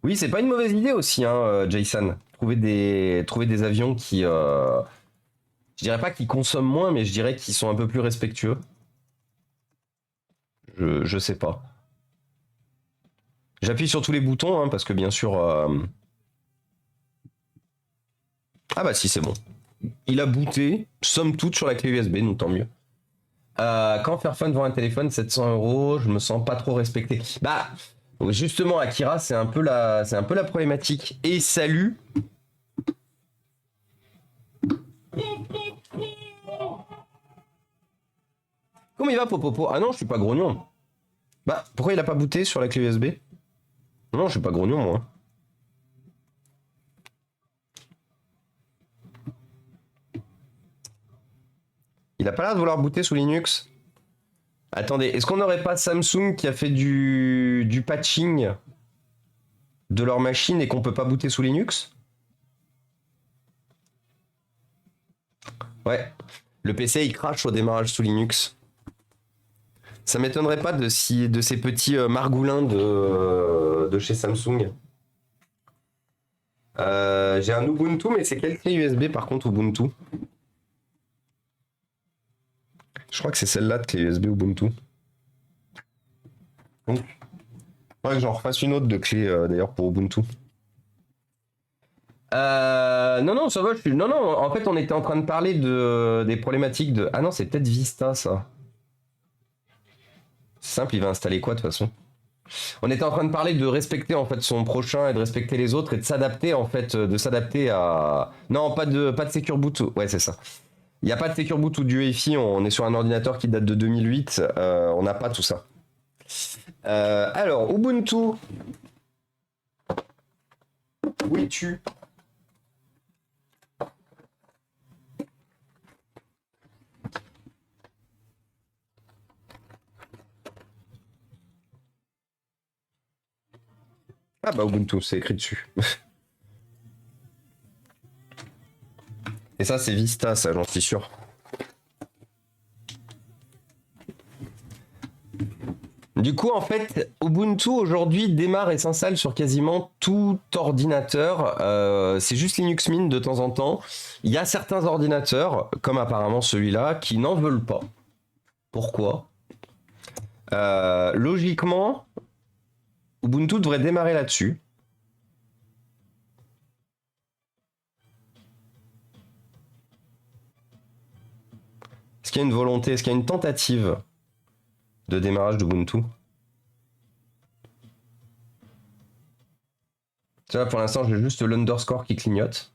Oui, c'est pas une mauvaise idée aussi, hein, Jason. Trouver des avions qui... je dirais pas qu'ils consomment moins, mais je dirais qu'ils sont un peu plus respectueux. Je sais pas. J'appuie sur tous les boutons, hein, parce que bien sûr... Ah bah si, c'est bon. Il a booté, somme toute, sur la clé USB, donc tant mieux. Quand faire fun devant un téléphone, 700 €, je me sens pas trop respecté. Bah, justement, Akira, c'est un peu la problématique. Et salut. Comment il va, Popopo? Ah non, je suis pas grognon. Bah, pourquoi il a pas booté sur la clé USB? Non, je suis pas grognon, moi. Il a pas l'air de vouloir booter sous Linux. Attendez, est-ce qu'on n'aurait pas Samsung qui a fait du patching de leur machine et qu'on peut pas booter sous Linux? Ouais. Le PC il crache au démarrage sous Linux. Ça m'étonnerait pas de ces petits margoulins de chez Samsung. J'ai un Ubuntu, mais c'est quelle clé USB par contre Ubuntu? Je crois que c'est celle-là de clé USB Ubuntu. Donc, faudrait que j'en refasse une autre de clé d'ailleurs pour Ubuntu. Non, ça va, Non, en fait, on était en train de parler des problématiques de... Ah non, c'est peut-être Vista, ça. C'est simple, il va installer quoi, de toute façon? On était en train de parler de respecter, en fait, son prochain et de respecter les autres et de s'adapter, en fait, à... Non, pas de Secure Boot. Ouais, c'est ça. Il n'y a pas de Secure Boot ou du UEFI, on est sur un ordinateur qui date de 2008, on n'a pas tout ça. Alors, Ubuntu. Où es-tu? Ah bah Ubuntu, c'est écrit dessus. Et ça, c'est Vista, ça, j'en suis sûr. Du coup, en fait, Ubuntu aujourd'hui démarre et s'installe sur quasiment tout ordinateur. C'est juste Linux Mint de temps en temps. Il y a certains ordinateurs, comme apparemment celui-là, qui n'en veulent pas. Pourquoi? Logiquement, Ubuntu devrait démarrer là-dessus. Est-ce qu'il y a une volonté, est-ce qu'il y a une tentative de démarrage d'Ubuntu? Tu vois, pour l'instant, j'ai juste l'underscore qui clignote.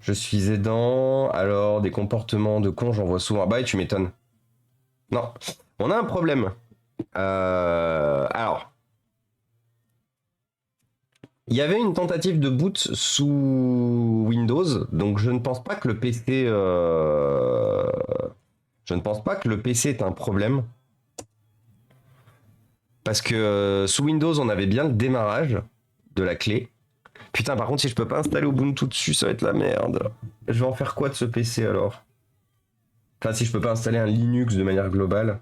Je suis aidant. Alors, des comportements de con, j'en vois souvent. Ah bah, tu m'étonnes. Non, on a un problème. Alors, il y avait une tentative de boot sous Windows, donc je ne pense pas que le PC, je ne pense pas que le PC est un problème. Parce que sous Windows, on avait bien le démarrage de la clé. Putain, par contre, si je peux pas installer Ubuntu dessus, ça va être la merde. Je vais en faire quoi de ce PC alors? Enfin, si je peux pas installer un Linux de manière globale.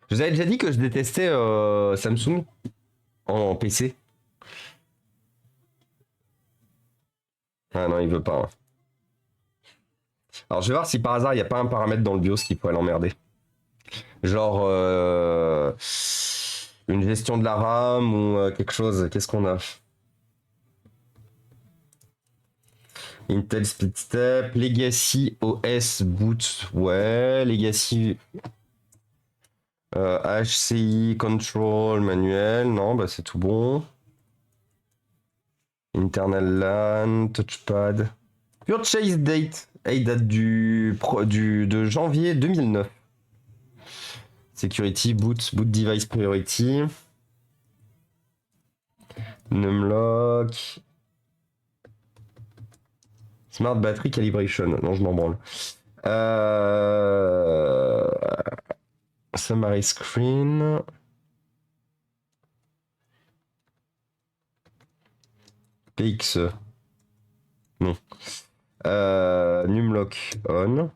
Je vous avais déjà dit que je détestais Samsung en PC. Ah non, il veut pas. Hein. Alors, je vais voir si par hasard, il n'y a pas un paramètre dans le BIOS qui pourrait l'emmerder. Genre une gestion de la RAM ou quelque chose. Qu'est-ce qu'on a? Intel Speed Step, Legacy OS Boot, ouais, Legacy HCI Control manuel, non, bah c'est tout bon. Internal LAN, Touchpad. Purchase date, il date de janvier 2009. Security, boot device priority. Numlock. Smart battery calibration. Non, je m'en branle. Summary screen. PXE. Non. Numlock on.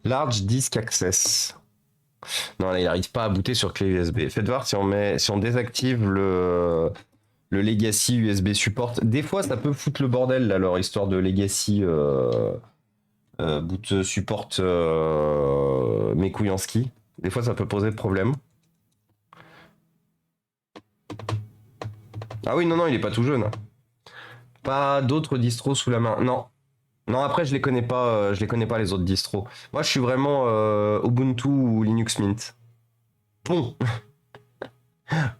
Large disk access. Non, là, il n'arrive pas à booter sur clé USB. Faites voir si on désactive le Legacy USB support. Des fois, ça peut foutre le bordel, là, leur histoire de Legacy boot support mes couilles en ski. Des fois, ça peut poser problème. Ah oui, non, il est pas tout jeune. Pas d'autres distros sous la main. Non. Non, après, je les connais pas les autres distros. Moi, je suis vraiment Ubuntu ou Linux Mint. Bon.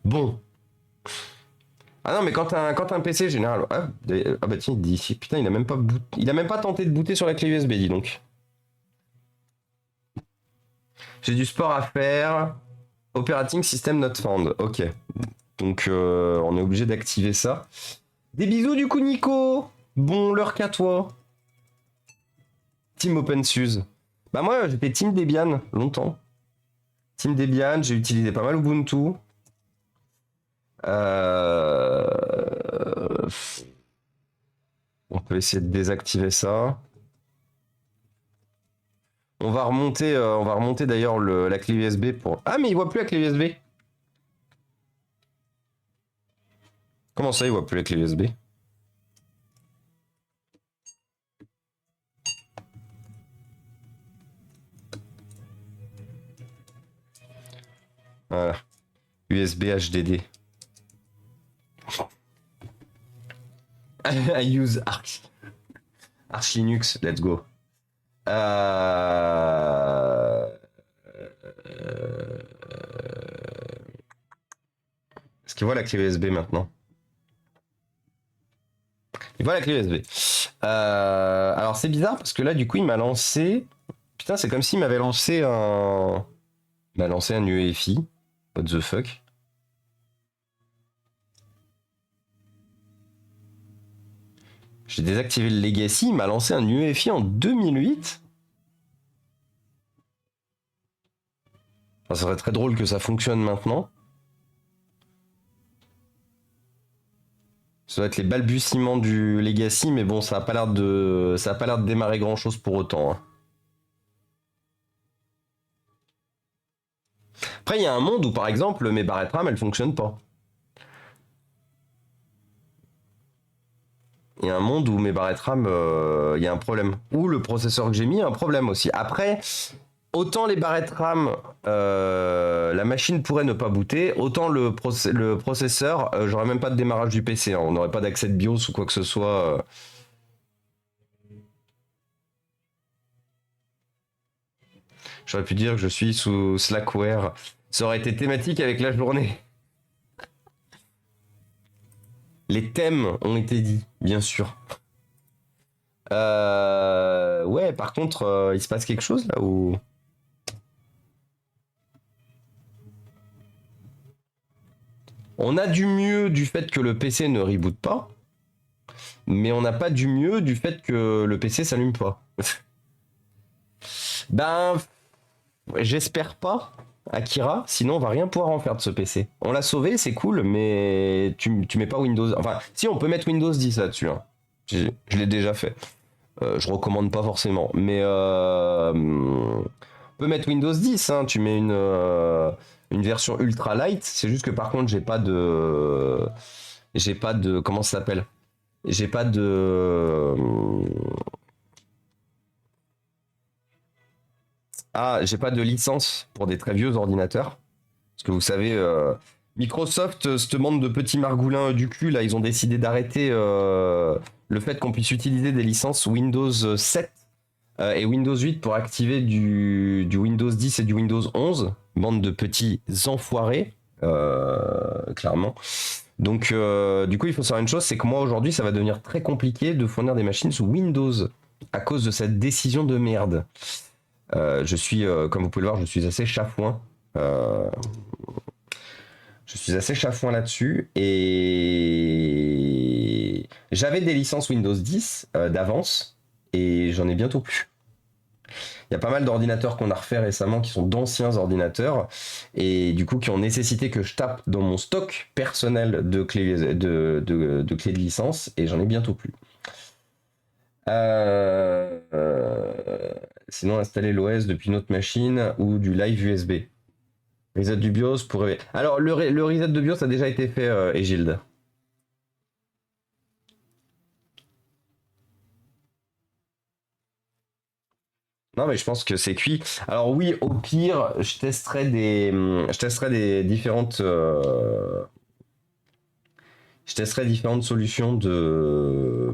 Bon. Ah non, mais quand t'as un PC général. Ah bah tiens, il dit ici. Putain, il a même pas tenté de booter sur la clé USB, dis donc. J'ai du sport à faire. Operating System Not Found. Ok. Donc, on est obligé d'activer ça. Des bisous du coup, Nico. Bon, l'heure qu'à toi. Team OpenSUSE. Bah moi, j'étais Team Debian longtemps. Team Debian, j'ai utilisé pas mal Ubuntu. On peut essayer de désactiver ça. On va remonter d'ailleurs la clé USB pour... Ah, mais il voit plus la clé USB. Comment ça, il voit plus la clé USB? Voilà. USB HDD. I use Arch Linux, let's go. Est-ce qu'il voit la clé USB maintenant? Il voit la clé USB. Alors c'est bizarre parce que là du coup il m'a lancé... Putain, c'est comme s'il m'avait lancé un... Il m'a lancé un UEFI. What the fuck? J'ai désactivé le Legacy, il m'a lancé un UEFI en 2008. Enfin, ça serait très drôle que ça fonctionne maintenant. Ça doit être les balbutiements du Legacy, mais bon, ça a pas l'air de démarrer grand chose pour autant. Hein. Après, il y a un monde où, par exemple, mes barrettes RAM, elles fonctionnent pas. Il y a un monde où mes barrettes RAM, il y a un problème. Ou le processeur que j'ai mis a un problème aussi. Après, autant les barrettes RAM, la machine pourrait ne pas booter, autant le processeur, j'aurais même pas de démarrage du PC. Hein. On n'aurait pas d'accès de BIOS ou quoi que ce soit. J'aurais pu dire que je suis sous Slackware. Ça aurait été thématique avec la journée. Les thèmes ont été dits, bien sûr. Ouais, par contre, il se passe quelque chose là où... On a du mieux du fait que le PC ne reboot pas, mais on n'a pas du mieux du fait que le PC s'allume pas. Ben, j'espère pas, Akira, sinon on va rien pouvoir en faire de ce PC. On l'a sauvé, c'est cool, mais tu mets pas Windows. Enfin, si on peut mettre Windows 10 là-dessus. Hein. Je l'ai déjà fait. Je recommande pas forcément, mais on peut mettre Windows 10. Hein. Tu mets une version ultra light. C'est juste que par contre, j'ai pas de, comment ça s'appelle? J'ai pas de, j'ai pas de licence pour des très vieux ordinateurs. Parce que vous savez, Microsoft, ce monde de petits margoulins du cul, là, ils ont décidé d'arrêter le fait qu'on puisse utiliser des licences Windows 7 et Windows 8 pour activer du Windows 10 et du Windows 11. Bande de petits enfoirés, clairement. Donc, du coup, il faut savoir une chose, c'est que moi, aujourd'hui, ça va devenir très compliqué de fournir des machines sous Windows à cause de cette décision de merde. Je suis, comme vous pouvez le voir, je suis assez chafouin. Je suis assez chafouin là-dessus et j'avais des licences Windows 10 d'avance et j'en ai bientôt plus. Il y a pas mal d'ordinateurs qu'on a refait récemment qui sont d'anciens ordinateurs et du coup qui ont nécessité que je tape dans mon stock personnel de clés de clés de licence et j'en ai bientôt plus. Sinon, installer l'OS depuis une autre machine ou du live USB. Reset du BIOS pour... Alors, le reset de BIOS a déjà été fait, Egilde. Non, mais je pense que c'est cuit. Alors oui, au pire, je testerai des différentes... je testerai différentes solutions de...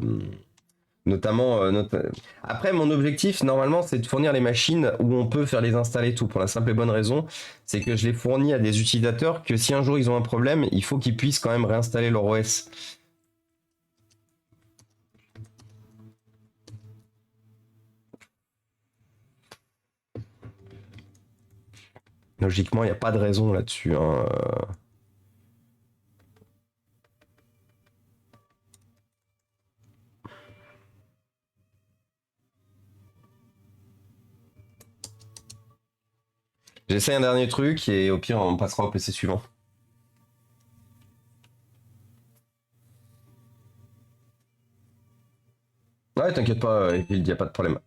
Notamment, après, mon objectif, normalement, c'est de fournir les machines où on peut faire les installer tout. Pour la simple et bonne raison, c'est que je les fournis à des utilisateurs que si un jour ils ont un problème, il faut qu'ils puissent quand même réinstaller leur OS. Logiquement, il n'y a pas de raison là-dessus. Hein. J'essaie un dernier truc et au pire, on passera au PC suivant. Ouais, t'inquiète pas, il n'y a pas de problème.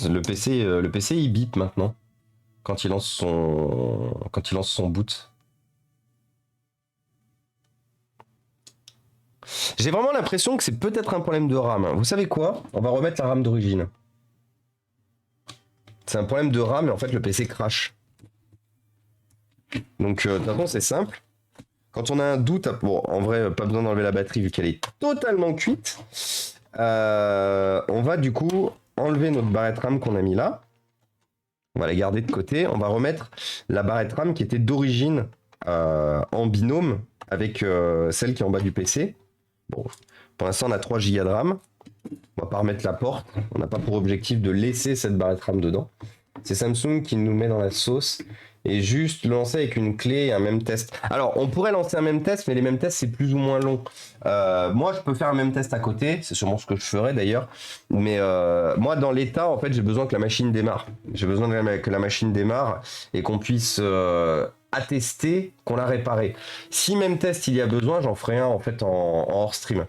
Le PC, il bip maintenant quand quand il lance son boot. J'ai vraiment l'impression que c'est peut-être un problème de RAM. Vous savez quoi? On va remettre la RAM d'origine. C'est un problème de RAM et en fait le PC crash. Donc de toute façon c'est simple. Quand on a un doute, bon en vrai pas besoin d'enlever la batterie vu qu'elle est totalement cuite. On va du coup enlever notre barrette RAM qu'on a mis là. On va la garder de côté. On va remettre la barrette RAM qui était d'origine en binôme avec celle qui est en bas du PC. Bon, pour l'instant on a 3 Go de RAM. On va pas remettre la porte. On n'a pas pour objectif de laisser cette barrette RAM dedans. C'est Samsung qui nous met dans la sauce et juste lancer avec une clé et un même test. Alors, on pourrait lancer un même test, mais les mêmes tests, c'est plus ou moins long. Moi, je peux faire un même test à côté. C'est sûrement ce que je ferais d'ailleurs. Mais moi, dans l'état, en fait, j'ai besoin que la machine démarre. J'ai besoin que la machine démarre et qu'on puisse attester qu'on l'a réparé. Si même test il y a besoin, j'en ferai un en fait en hors stream.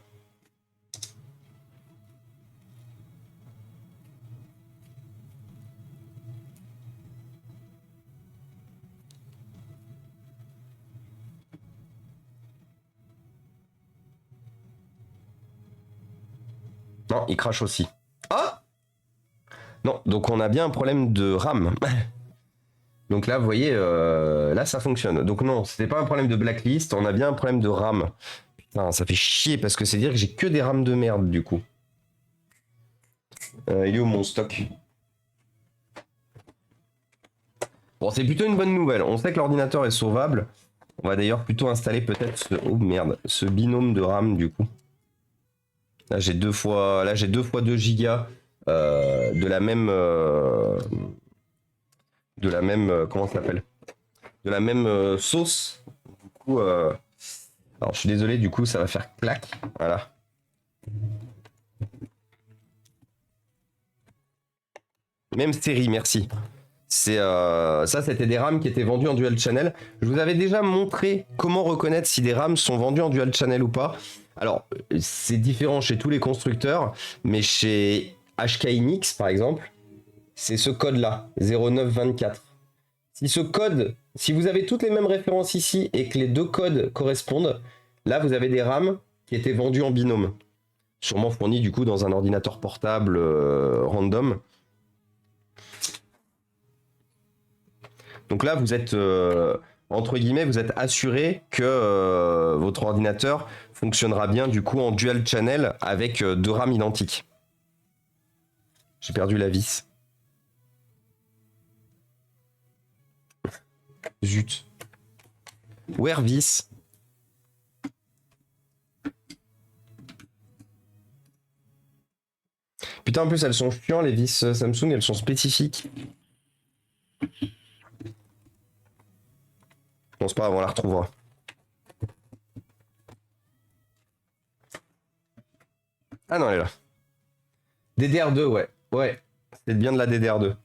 Non, il crache aussi. Ah! Non, donc on a bien un problème de RAM. Donc là, vous voyez, là ça fonctionne. Donc non, c'était pas un problème de blacklist, on a bien un problème de RAM. Putain, ça fait chier parce que c'est dire que j'ai que des RAM de merde du coup. Il est où mon stock? Bon, c'est plutôt une bonne nouvelle. On sait que l'ordinateur est sauvable. On va d'ailleurs plutôt installer peut-être oh merde, ce binôme de RAM du coup. Là j'ai deux fois 2 gigas de la même comment ça s'appelle? De la même sauce. Du coup, alors je suis désolé, du coup ça va faire clac. Voilà. Même série, merci. Ça, c'était des RAM qui étaient vendus en dual channel. Je vous avais déjà montré comment reconnaître si des RAM sont vendus en dual channel ou pas. Alors, c'est différent chez tous les constructeurs, mais chez HK Hynix, par exemple, c'est ce code-là, 0924. Si vous avez toutes les mêmes références ici et que les deux codes correspondent, là, vous avez des RAM qui étaient vendus en binôme. Sûrement fournis, du coup, dans un ordinateur portable random. Donc là, vous êtes, entre guillemets, vous êtes assuré que votre ordinateur fonctionnera bien du coup en dual channel avec deux RAM identiques. J'ai perdu la vis. Zut. Where vis? Putain, en plus, elles sont chiantes, les vis Samsung, elles sont spécifiques. Bon, c'est pas grave, on la retrouvera. Ah non, elle est là. DDR2, ouais. Ouais, c'est bien de la DDR2.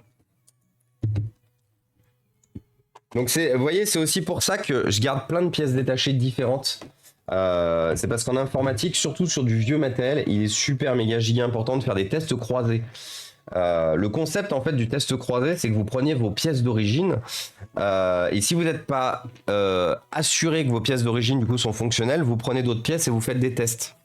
Donc, vous voyez, c'est aussi pour ça que je garde plein de pièces détachées différentes. C'est parce qu'en informatique, surtout sur du vieux matériel, il est super méga giga important de faire des tests croisés. Le concept en fait du test croisé, c'est que vous preniez vos pièces d'origine et si vous n'êtes pas assuré que vos pièces d'origine du coup sont fonctionnelles, vous prenez d'autres pièces et vous faites des tests.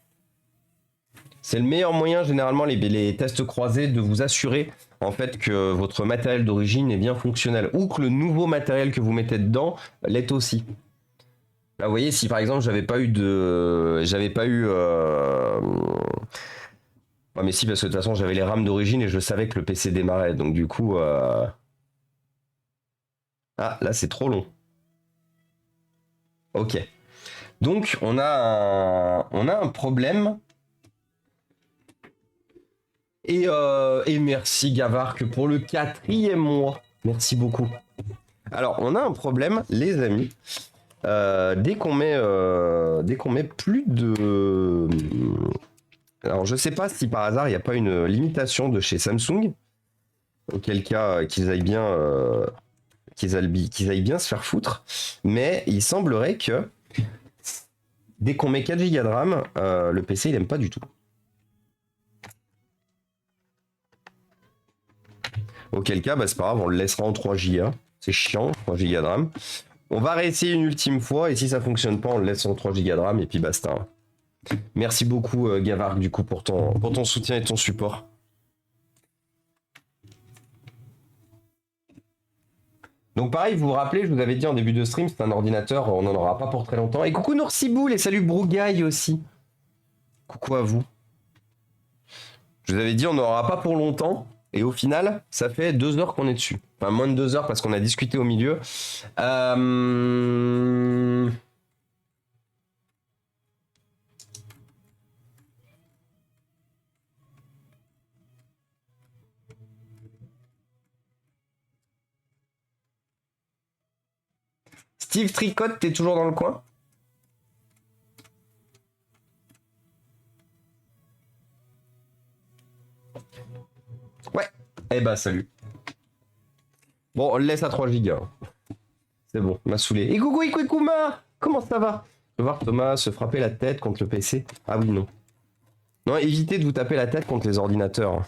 C'est le meilleur moyen généralement les tests croisés de vous assurer en fait que votre matériel d'origine est bien fonctionnel ou que le nouveau matériel que vous mettez dedans l'est aussi. Là, vous voyez, si par exemple j'avais pas eu Ouais, mais si, parce que de toute façon, j'avais les RAM d'origine et je savais que le PC démarrait. Donc, du coup. Ah, là, c'est trop long. Ok. Donc, on a un problème. Et merci, Gavark, pour le 4e mois. Merci beaucoup. Alors, on a un problème, les amis. Dès qu'on met plus de. Alors, je sais pas si par hasard, il n'y a pas une limitation de chez Samsung. Auquel cas, qu'ils aillent bien se faire foutre. Mais il semblerait que dès qu'on met 4 Go de RAM, le PC, il aime pas du tout. Auquel cas, bah, c'est pas grave, on le laissera en 3 Go. C'est chiant, 3 Go de RAM. On va réessayer une ultime fois, et si ça fonctionne pas, on le laisse en 3 Go de RAM, et puis basta. Merci beaucoup, Gavark, du coup, pour ton soutien et ton support. Donc pareil, vous vous rappelez, je vous avais dit en début de stream, c'est un ordinateur, on n'en aura pas pour très longtemps. Et coucou Noursiboul et salut Brougaille aussi. Coucou à vous. Je vous avais dit, on n'en aura pas pour longtemps. Et au final, ça fait 2 heures qu'on est dessus. Enfin, moins de 2 heures parce qu'on a discuté au milieu. Steve Tricotte, t'es toujours dans le coin? Ouais. Eh bah, salut. Bon, on le laisse à 3 Go. C'est bon, m'a saoulé. Et coucou Ikuma, comment ça va? Je veux voir Thomas se frapper la tête contre le PC. Ah oui, non. Non, évitez de vous taper la tête contre les ordinateurs.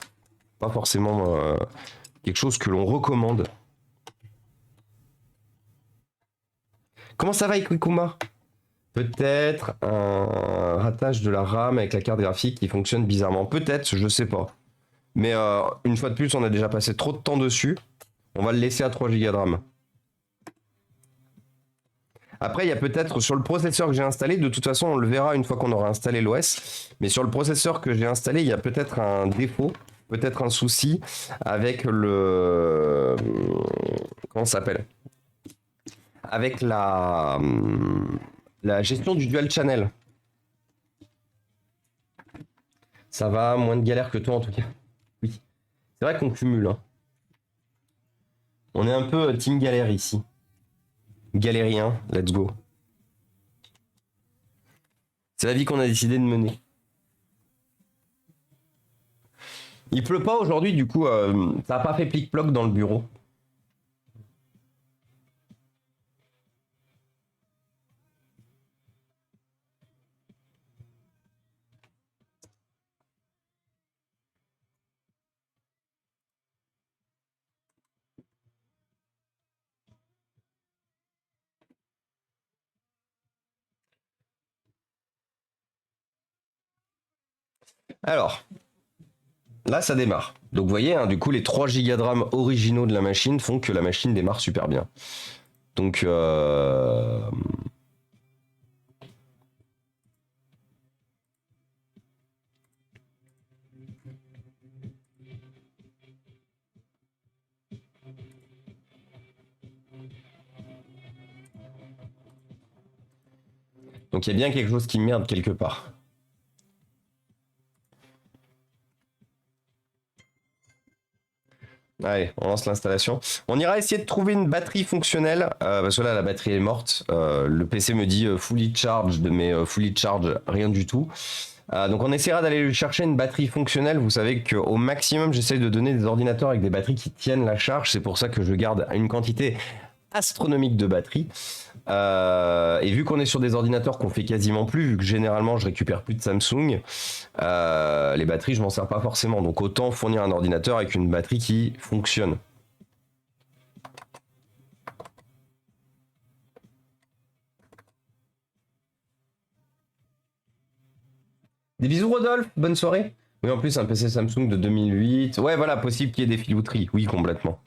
Pas forcément quelque chose que l'on recommande. Comment ça va, Ikuma? Peut-être un ratage de la RAM avec la carte graphique qui fonctionne bizarrement. Peut-être, je sais pas. Mais une fois de plus, on a déjà passé trop de temps dessus. On va le laisser à 3 Go de RAM. Après, il y a peut-être sur le processeur que j'ai installé, de toute façon, on le verra une fois qu'on aura installé l'OS. Mais sur le processeur que j'ai installé, il y a peut-être un défaut, peut-être un souci avec le. Comment ça s'appelle? Avec la gestion du dual channel. Ça va, moins de galère que toi en tout cas. Oui. C'est vrai qu'on cumule. Hein. On est un peu team galère ici. Galérien, let's go. C'est la vie qu'on a décidé de mener. Il pleut pas aujourd'hui, du coup, ça n'a pas fait plic-ploc dans le bureau. Alors, là, ça démarre. Donc, vous voyez, hein, du coup, les 3 Go de RAM originaux de la machine font que la machine démarre super bien. Donc, donc, il y a bien quelque chose qui merde quelque part. Allez, on lance l'installation. On ira essayer de trouver une batterie fonctionnelle, parce que là, la batterie est morte. Le PC me dit fully charged, mais fully charged, rien du tout. Donc on essaiera d'aller lui chercher une batterie fonctionnelle. Vous savez qu'au maximum, j'essaie de donner des ordinateurs avec des batteries qui tiennent la charge. C'est pour ça que je garde une quantité astronomique de batterie. Et vu qu'on est sur des ordinateurs qu'on fait quasiment plus, vu que généralement je récupère plus de Samsung, les batteries je m'en sers pas forcément. Donc autant fournir un ordinateur avec une batterie qui fonctionne. Des bisous Rodolphe, bonne soirée. Oui, en plus un PC Samsung de 2008. Ouais, voilà, possible qu'il y ait des filouteries. Oui, complètement.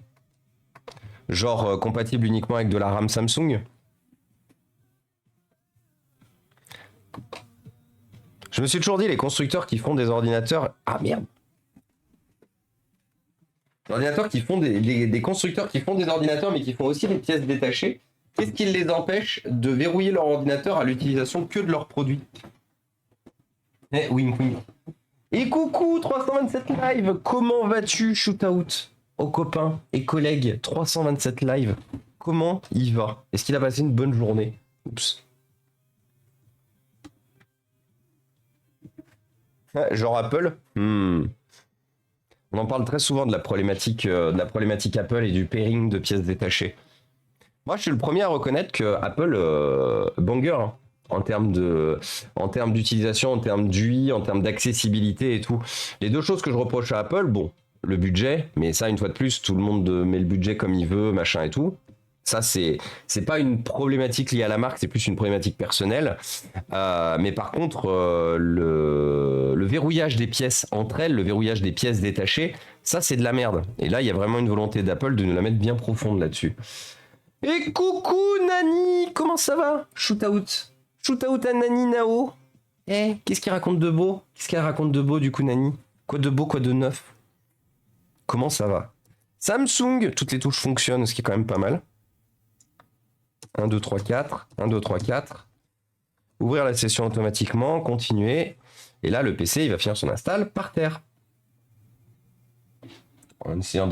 Genre compatible uniquement avec de la RAM Samsung. Je me suis toujours dit, les constructeurs qui font des ordinateurs... Ah merde. Ordinateurs qui font des constructeurs qui font des ordinateurs mais qui font aussi des pièces détachées. Qu'est-ce qui les empêche de verrouiller leur ordinateur à l'utilisation que de leurs produits? Wink wink. Et coucou 327 live, comment vas-tu shootout aux copains et collègues 327 live, comment il va? Est-ce qu'il a passé une bonne journée? Oups. Genre Apple On en parle très souvent de la problématique Apple et du pairing de pièces détachées. Moi, je suis le premier à reconnaître que Apple banger hein, en termes d'utilisation, en termes d'UI, en termes d'accessibilité et tout. Les deux choses que je reproche à Apple, bon, le budget, mais ça, une fois de plus, tout le monde met le budget comme il veut, machin et tout. Ça, c'est pas une problématique liée à la marque, c'est plus une problématique personnelle. Mais par contre, le verrouillage des pièces entre elles, le verrouillage des pièces détachées, ça, c'est de la merde. Et là, il y a vraiment une volonté d'Apple de nous la mettre bien profonde là-dessus. Et coucou Nani, comment ça va? Shootout. Shootout à Nani Nao. Qu'est-ce qu'il raconte de beau? Qu'est-ce qu'elle raconte de beau du coup Nani? Quoi de beau, quoi de neuf? Comment ça va? Samsung, toutes les touches fonctionnent, ce qui est quand même pas mal. 1, 2, 3, 4. 1, 2, 3, 4. Ouvrir la session automatiquement, continuer. Et là, le PC, il va finir son install par terre. En essayant